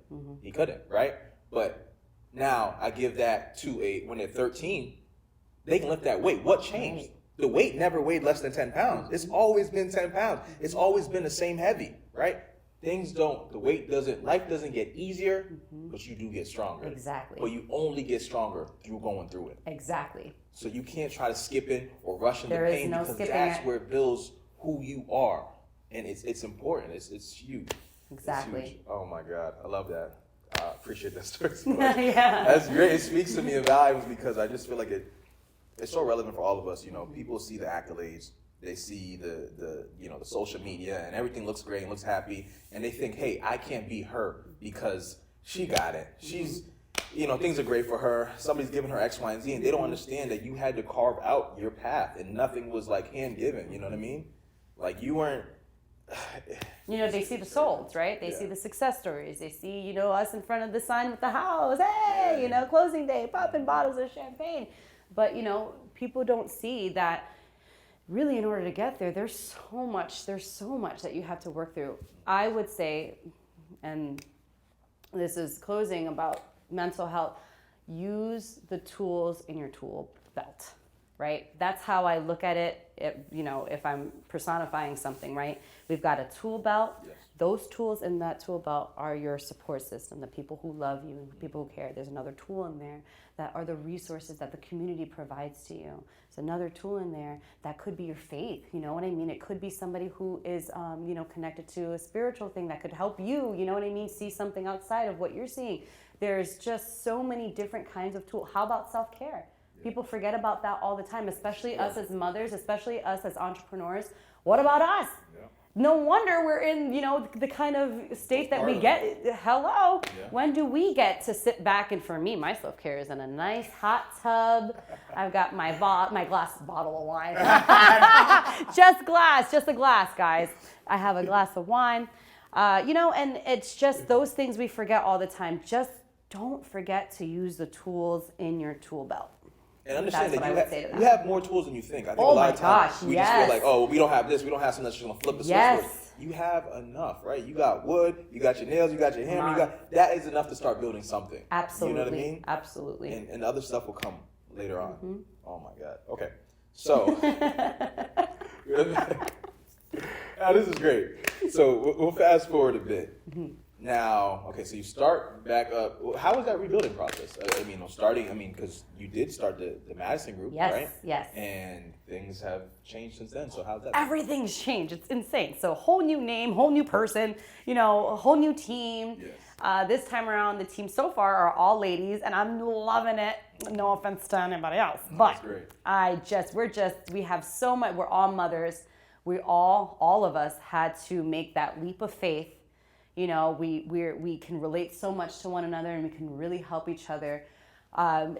He couldn't, right? But now I give that to when they're 13, they can lift that weight. What changed? Right. The weight never weighed less than 10 pounds. It's always been 10 pounds. It's always been the same heavy, right? Life doesn't get easier, but you do get stronger. Exactly. But you only get stronger through going through it. Exactly. So you can't try to skip it or rush into There is pain, no because skipping that's it. where it builds who you are. And it's important. It's huge. Exactly. It's huge. Oh my God. I love that. I appreciate that story so much. Yeah. That's great. It speaks to me in volumes, because I just feel like it's so relevant for all of us. People see the accolades, they see the social media, and everything looks great and looks happy, and they think, hey, I can't be her because she got it. She's, things are great for her. Somebody's giving her X, Y, and Z, and they don't understand that you had to carve out your path, and nothing was like hand given. You know what I mean? Like, you weren't. They see the solds, right? They see the success stories. They see, us in front of the sign with the house. Hey, closing day, popping bottles of champagne. But, people don't see that really in order to get there, there's so much that you have to work through. I would say, and this is closing about mental health, use the tools in your tool belt, right? That's how I look at it, if I'm personifying something, right? We've got a tool belt. Yes. Those tools in that tool belt are your support system, the people who love you, and the people who care. There's another tool in there that are the resources that the community provides to you. There's another tool in there that could be your faith, you know what I mean? It could be somebody who is, connected to a spiritual thing that could help you, you know what I mean? See something outside of what you're seeing. There's just so many different kinds of tools. How about self-care? Yeah. People forget about that all the time, especially us as mothers, especially us as entrepreneurs. What about us? Yeah. No wonder we're in, the kind of state that we get. Hello. Yeah. When do we get to sit back? And for me, my self-care is in a nice hot tub. I've got my glass bottle of wine. just a glass, guys. I have a glass of wine. And it's just those things we forget all the time. Just don't forget to use the tools in your tool belt. And understand that you have more tools than you think. I think a lot of times we just feel like, we don't have this, we don't have something that's just going to flip the switch. You have enough, right? You got wood, you got your nails, you got your hammer, that is enough to start building something. Absolutely. You know what I mean? Absolutely. And the other stuff will come later on. Mm-hmm. Oh my God. Okay. So, now this is great. So we'll fast forward a bit. Mm-hmm. Now, okay, so you start back up. How was that rebuilding process? Because you did start the Madison Group, right? Yes. And things have changed since then. So how's that? Everything's changed. It's insane. So whole new name, whole new person, a whole new team. Yes. This time around, the team so far are all ladies, and I'm loving it. No offense to anybody else, but that's great. We have so much. We're all mothers. All of us had to make that leap of faith. We can relate so much to one another, and we can really help each other. And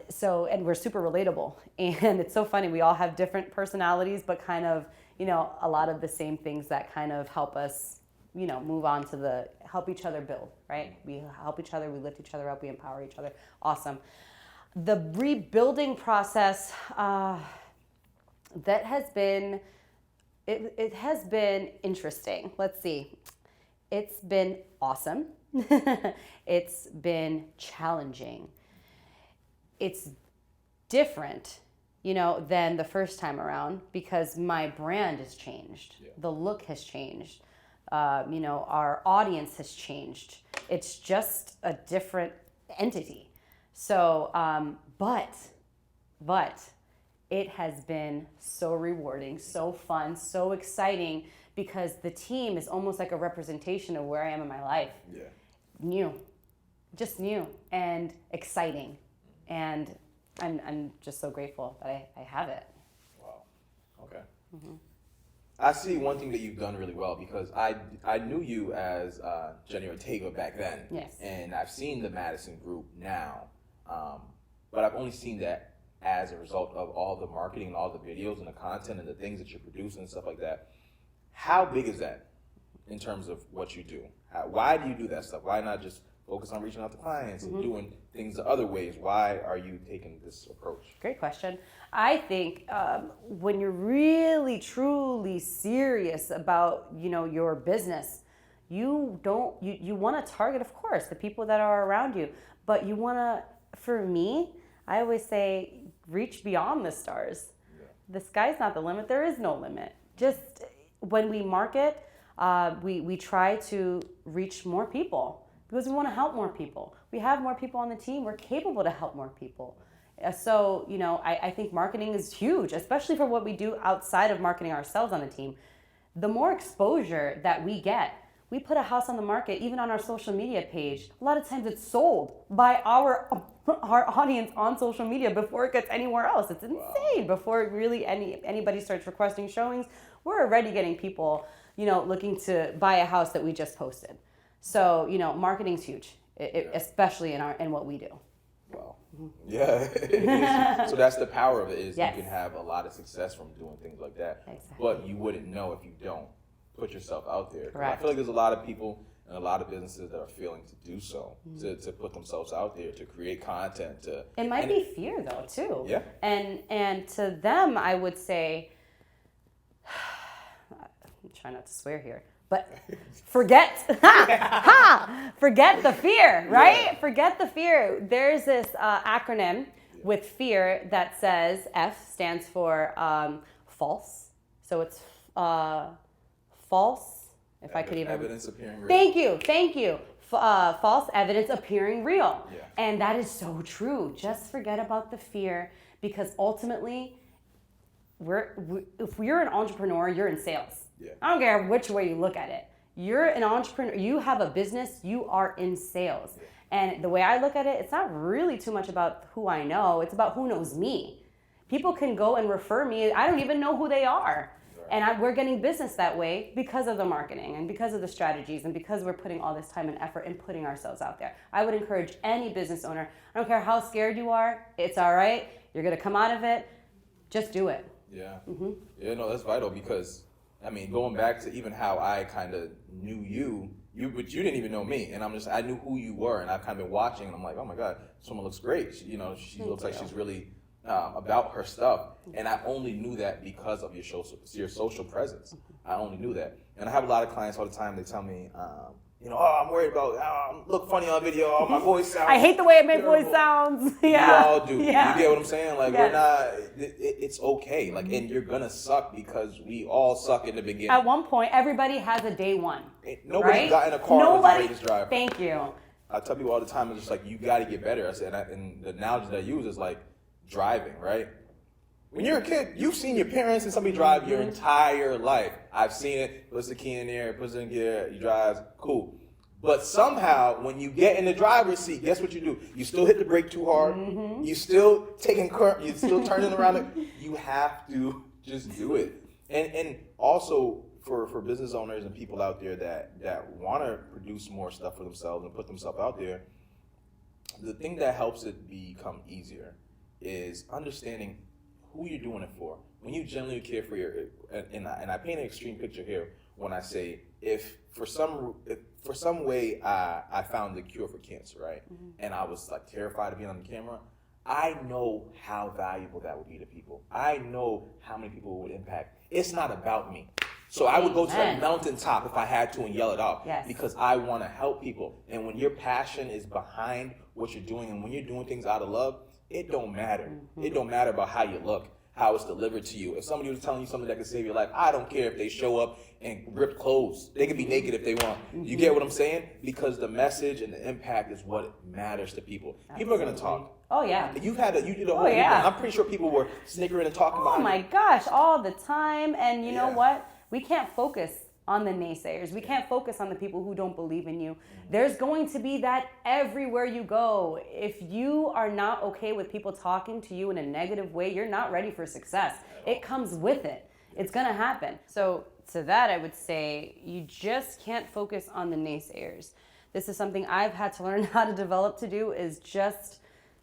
we're super relatable. And it's so funny. We all have different personalities, but kind of, a lot of the same things that kind of help us, move on to help each other build, right? We help each other, we lift each other up, we empower each other. Awesome. The rebuilding process, it has been interesting. Let's see. It's been awesome. It's been challenging. It's different, than the first time around, because my brand has changed. Yeah. The look has changed. Our audience has changed. It's just a different entity. So, but it has been so rewarding, so fun, so exciting, because the team is almost like a representation of where I am in my life. Yeah. Just new and exciting. And I'm just so grateful that I have it. Wow. I see one thing that you've done really well, because I knew you as Jenni Ortega back then. Yes. And I've seen the Madison Group now, but I've only seen that as a result of all the marketing and all the videos and the content and the things that you're producing and stuff like that. How big is that in terms of what you do? Why do you do that stuff? Why not just focus on reaching out to clients and doing things the other ways? Why are you taking this approach? Great question. I think when you're really, truly serious about, your business, you want to target, of course, the people that are around you, but you want to, for me, I always say, reach beyond the stars. Yeah. The sky's not the limit. There is no limit. Just when we market, we try to reach more people because we want to help more people. We have more people on the team. We're capable to help more people. So, I think marketing is huge, especially for what we do outside of marketing ourselves on the team. The more exposure that we get, we put a house on the market, even on our social media page. A lot of times it's sold by our audience on social media before it gets anywhere else. It's insane. Wow. Before really anybody starts requesting showings, we're already getting people, looking to buy a house that we just posted. So, marketing's huge, especially in what we do. Wow. Yeah. So that's the power of it, is yes. You can have a lot of success from doing things like that. Exactly. But you wouldn't know if you don't put yourself out there. Correct. I feel like there's a lot of people and a lot of businesses that are failing to do so, to put themselves out there, to create content. It might be fear, though, too. Yeah. And to them, I would say, I'm trying not to swear here, but forget the fear, right? Yeah. Forget the fear. There's this acronym with fear that says, F stands for false. So it's false. If I could even. Evidence appearing real. Thank you. False evidence appearing real. Yeah. And that is so true. Just forget about the fear, because ultimately, if you're an entrepreneur, you're in sales. Yeah. I don't care which way you look at it. You're an entrepreneur. You have a business. You are in sales. Yeah. And the way I look at it, it's not really too much about who I know. It's about who knows me. People can go and refer me. I don't even know who they are. And we're getting business that way because of the marketing and because of the strategies and because we're putting all this time and effort and putting ourselves out there. I would encourage any business owner, I don't care how scared you are, it's all right. You're going to come out of it. Just do it. Yeah. Mm-hmm. Yeah, no, that's vital, because, going back to even how I kind of knew you, but you didn't even know me. And I knew who you were, and I've kind of been watching, and I'm like, oh my God, someone looks great. She looks like she's really about her stuff, and I only knew that because of your social presence. I only knew that, and I have a lot of clients all the time. They tell me, oh, I'm worried about look funny on video. Oh, my voice sounds. I hate the way my voice sounds. Yeah, we all do. Yeah. You get what I'm saying? Like, yes. We're not. It's okay. Like, and you're gonna suck because we all suck in the beginning. At one point, everybody has a day one. Nobody right? got in a car with the greatest driver. Thank you. I tell people all the time, it's just like, you got to get better. I said, and the analogy that I use is like driving, right? When you're a kid, you've seen your parents and somebody drive your entire life. I've seen it. Puts the key in there, puts it in gear, you drive, cool. But somehow, when you get in the driver's seat, guess what you do? You still hit the brake too hard. Mm-hmm. You still you still turning around. You have to just do it. And also for business owners and people out there that want to produce more stuff for themselves and put themselves out there, the thing that helps it become easier is understanding who you're doing it for. When you genuinely care for and I paint an extreme picture here when I say, if for some way I found the cure for cancer, right? Mm-hmm. And I was like terrified of being on the camera, I know how valuable that would be to people. I know how many people it would impact. It's not about me. So I would go to a mountaintop if I had to and yell it out, yes, because I want to help people. And when your passion is behind what you're doing, and when you're doing things out of love, it don't matter. Mm-hmm. It don't matter about how you look, how it's delivered to you. If somebody was telling you something that could save your life, I don't care if they show up in ripped clothes. They can be naked if they want. Mm-hmm. You get what I'm saying? Because the message and the impact is what matters to people. Absolutely. People are going to talk. Oh, yeah. You did a whole yeah. I'm pretty sure people were snickering and talking about it. Oh, my gosh, all the time. And you know what? We can't focus on the naysayers. We can't focus on the people who don't believe in you. Mm-hmm. There's going to be that everywhere you go. If you are not okay with people talking to you in a negative way, you're not ready for success. It comes with it. It's going to happen. So to that, I would say you just can't focus on the naysayers. This is something I've had to learn how to develop to do, is just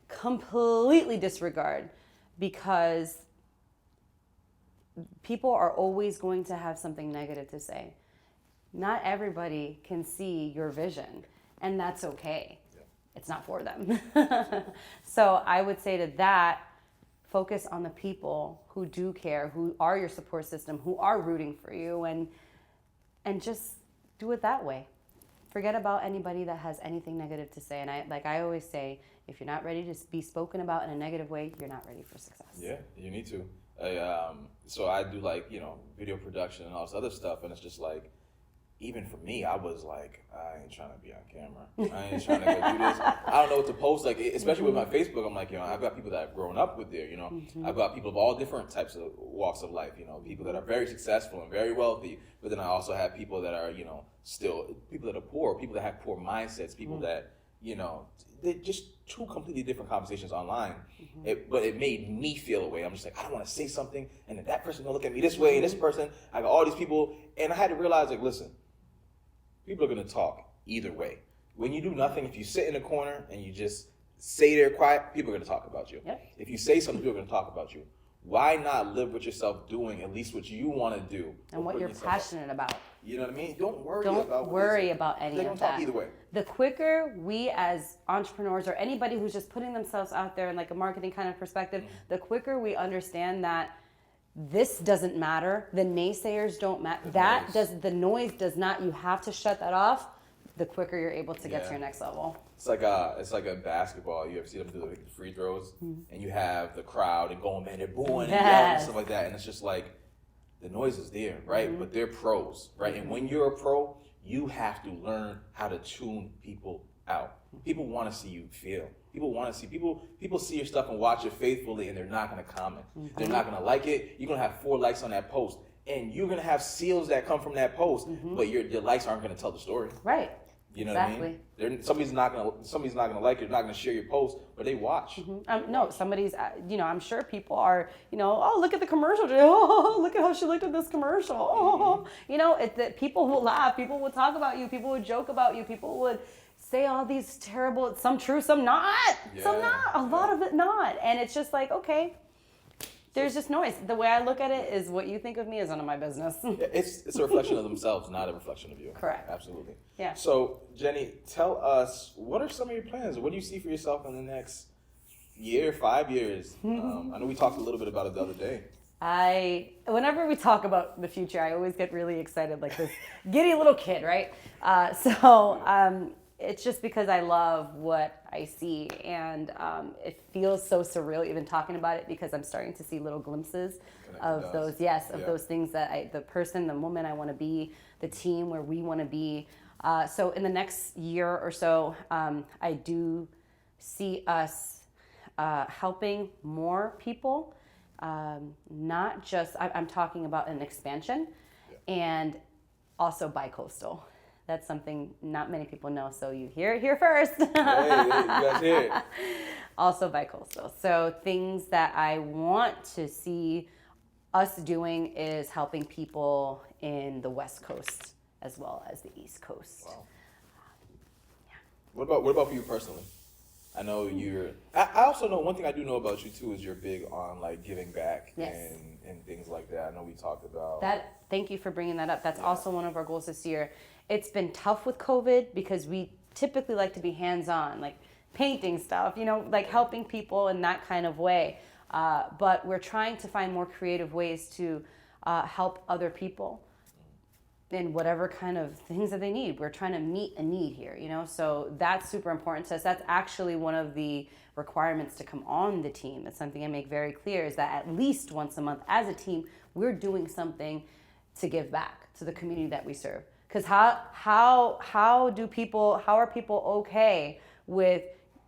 completely disregard, because people are always going to have something negative to say. Not everybody can see your vision, and that's okay. Yeah. It's not for them. So I would say to that, focus on the people who do care, who are your support system, who are rooting for you, and just do it that way. Forget about anybody that has anything negative to say. And I always say, if you're not ready to be spoken about in a negative way, you're not ready for success. Yeah, you need to. So I do video production and all this other stuff, and it's just like, even for me, I was like, I ain't trying to be on camera. I ain't trying to go do this. I don't know what to post. Like, especially with my Facebook, I'm like, I've got people that I've grown up with there. I've got people of all different types of walks of life. People that are very successful and very wealthy, but then I also have people that are, still people that are poor, people that have poor mindsets, people that, they're just two completely different conversations online. But it made me feel a way. I'm just like, I don't want to say something, and then that person gonna look at me this way, and this person, I got all these people, and I had to realize, like, listen, people are gonna talk either way. When you do nothing, if you sit in a corner and you just stay there quiet, people are gonna talk about you. Yep. If you say something, people are gonna talk about you. Why not live with yourself doing at least what you want to do and what you're passionate about? You know what I mean? Don't worry about any They're of gonna that. Talk either way. The quicker we as entrepreneurs, or anybody who's just putting themselves out there in like a marketing kind of perspective, the quicker we understand that this doesn't matter, the naysayers don't matter, the noise does not, you have to shut that off, the quicker you're able to get to your next level. It's like a basketball. You ever see them do the free throws, and you have the crowd and going, man, they're booing and yelling and stuff like that, and it's just like, the noise is there, right? But they're pros, right? And when you're a pro, you have to learn how to tune people out. People want to see you fail. People see your stuff and watch it faithfully, and they're not going to comment. They're not going to like it. You're going to have 4 likes on that post, and you're going to have sales that come from that post, but your likes aren't going to tell the story. Right. You know what I mean? Somebody's not gonna like it. Not gonna share your post, but they watch. No, somebody's. I'm sure people are. Oh, look at the commercial. Oh, look at how she looked at this commercial. Oh, that people will laugh. People will talk about you. People would joke about you. People would say all these terrible. Some true, some not. Some not. A lot of it not. And it's just like, okay. There's just noise. The way I look at it is, what you think of me is none of my business. It's a reflection of themselves, not a reflection of you. Correct. Absolutely. Yeah. So, Jenni, tell us, what are some of your plans? What do you see for yourself in the next year, 5 years? I know we talked a little bit about it the other day. Whenever we talk about the future, I always get really excited, like this giddy little kid, right? It's just because I love what I see, and it feels so surreal even talking about it, because I'm starting to see little glimpses of those, those things that the person, the woman I want to be, the team where we want to be. So in the next year or so, I do see us helping more people, not just, I'm talking about an expansion, and also bi-coastal. That's something not many people know, so you hear it here first. Hey, you guys hear it. Also bi-coastal. So things that I want to see us doing is helping people in the West Coast as well as the East Coast. Wow. What about for you personally? I know I also know one thing I do know about you too is you're big on like giving back and things like that. I know we talked about that. Thank you for bringing that up. That's also one of our goals this year. It's been tough with COVID because we typically like to be hands-on, like painting stuff, like helping people in that kind of way. But we're trying to find more creative ways to help other people in whatever kind of things that they need. We're trying to meet a need here, so that's super important to us. That's actually one of the requirements to come on the team. It's something I make very clear, is that at least once a month as a team, we're doing something to give back to the community that we serve. Because how are people okay with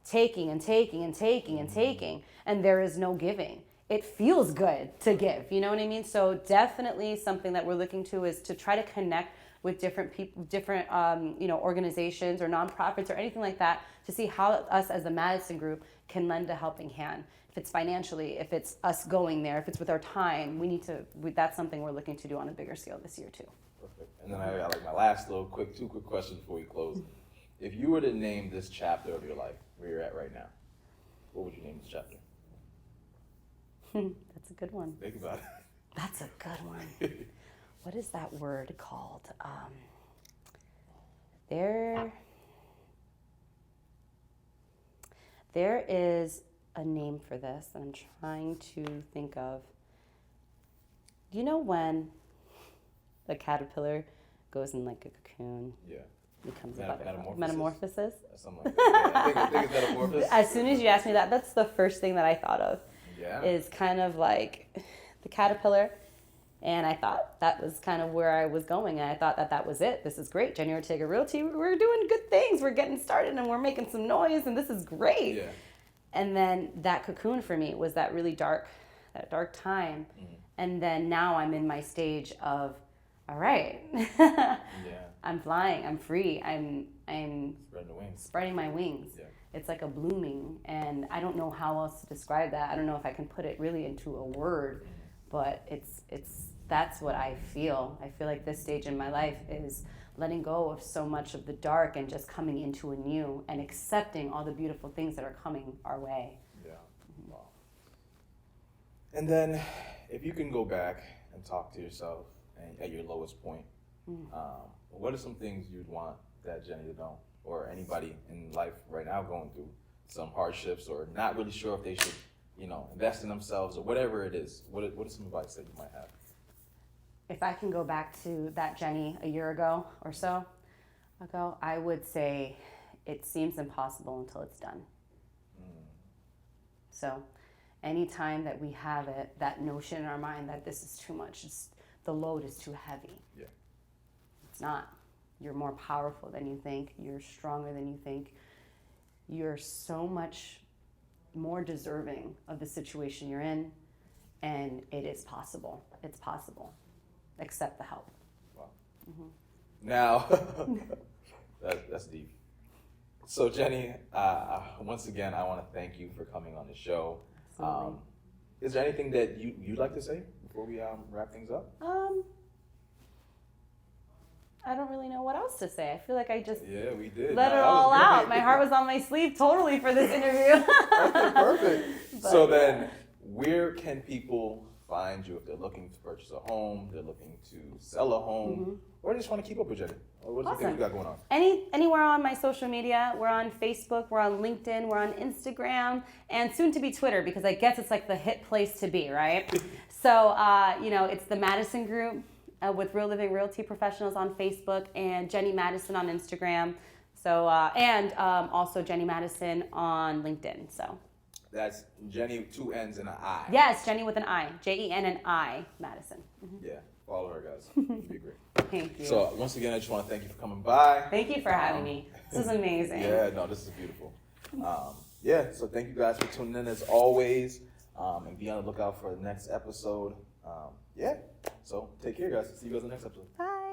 taking and taking and taking and taking, and there is no giving? It feels good to give, you know what I mean? So definitely something that we're looking to is to try to connect with different people, different organizations or nonprofits or anything like that, to see how us as the Madison Group can lend a helping hand. if it's financially, if it's us going there, if it's with our time, that's something we're looking to do on a bigger scale this year too. Perfect. And then I got like my last two quick questions before we close. If you were to name this chapter of your life, where you're at right now, what would you name this chapter? That's a good one. Think about it. That's a good one. What is that word called? There is a name for this that I'm trying to think of. You know when the caterpillar goes in like a cocoon? Yeah. Becomes a butterfly. Metamorphosis? Something like that. Yeah, I think it's metamorphosis. As soon as you asked me that, that's the first thing that I thought of. Yeah. Is kind of like the caterpillar. And I thought that was kind of where I was going. And I thought that was it. This is great. Jenni Ortega Realty, we're doing good things. We're getting started and we're making some noise and this is great. Yeah. And then that cocoon for me was that really dark time. Mm-hmm. And then now I'm in my stage of, all right, yeah. I'm flying, I'm free, I'm spreading my wings. Yeah. It's like a blooming, and I don't know how else to describe that. I don't know if I can put it really into a word, but that's what I feel. I feel like this stage in my life is letting go of so much of the dark and just coming into a new and accepting all the beautiful things that are coming our way. Yeah. Wow. And then if you can go back and talk to yourself at your lowest point, what are some things you'd want that Jenni to know, or anybody in life right now going through some hardships or not really sure if they should, invest in themselves or whatever it is? What is some advice that you might have? If I can go back to that Jenni a year ago or so ago, I would say it seems impossible until it's done. So anytime that we have that notion in our mind that this is too much, the load is too heavy. Yeah. It's not. You're more powerful than you think. You're stronger than you think. You're so much more deserving of the situation you're in, and it is possible. It's possible. Accept the help. Wow. Now, that's deep. So Jenni, once again, I want to thank you for coming on the show. Is there anything that you'd like to say before we wrap things up? I don't really know what else to say. I feel like I just we did. let it all out. My heart was on my sleeve totally for this interview. Perfect. So then, where can people find you if they're looking to purchase a home, they're looking to sell a home, or they just want to keep up with Jenni? What do you think you got going on? Anywhere on my social media. We're on Facebook, we're on LinkedIn, we're on Instagram, and soon to be Twitter, because I guess it's like the hit place to be, right? So, it's the Madison Group with Real Living Realty Professionals on Facebook, and Jenni Madison on Instagram. So, and also Jenni Madison on LinkedIn. So. That's Jenni, 2 N's and an I. Yes, Jenni with an I. Jenni Madison. Yeah, follow her, guys. It'd be great. Thank you. So once again, I just want to thank you for coming by. Thank you for having me. This is amazing. Yeah, no, this is beautiful. So thank you guys for tuning in as always, and be on the lookout for the next episode. So take care, guys. See you guys in the next episode. Bye.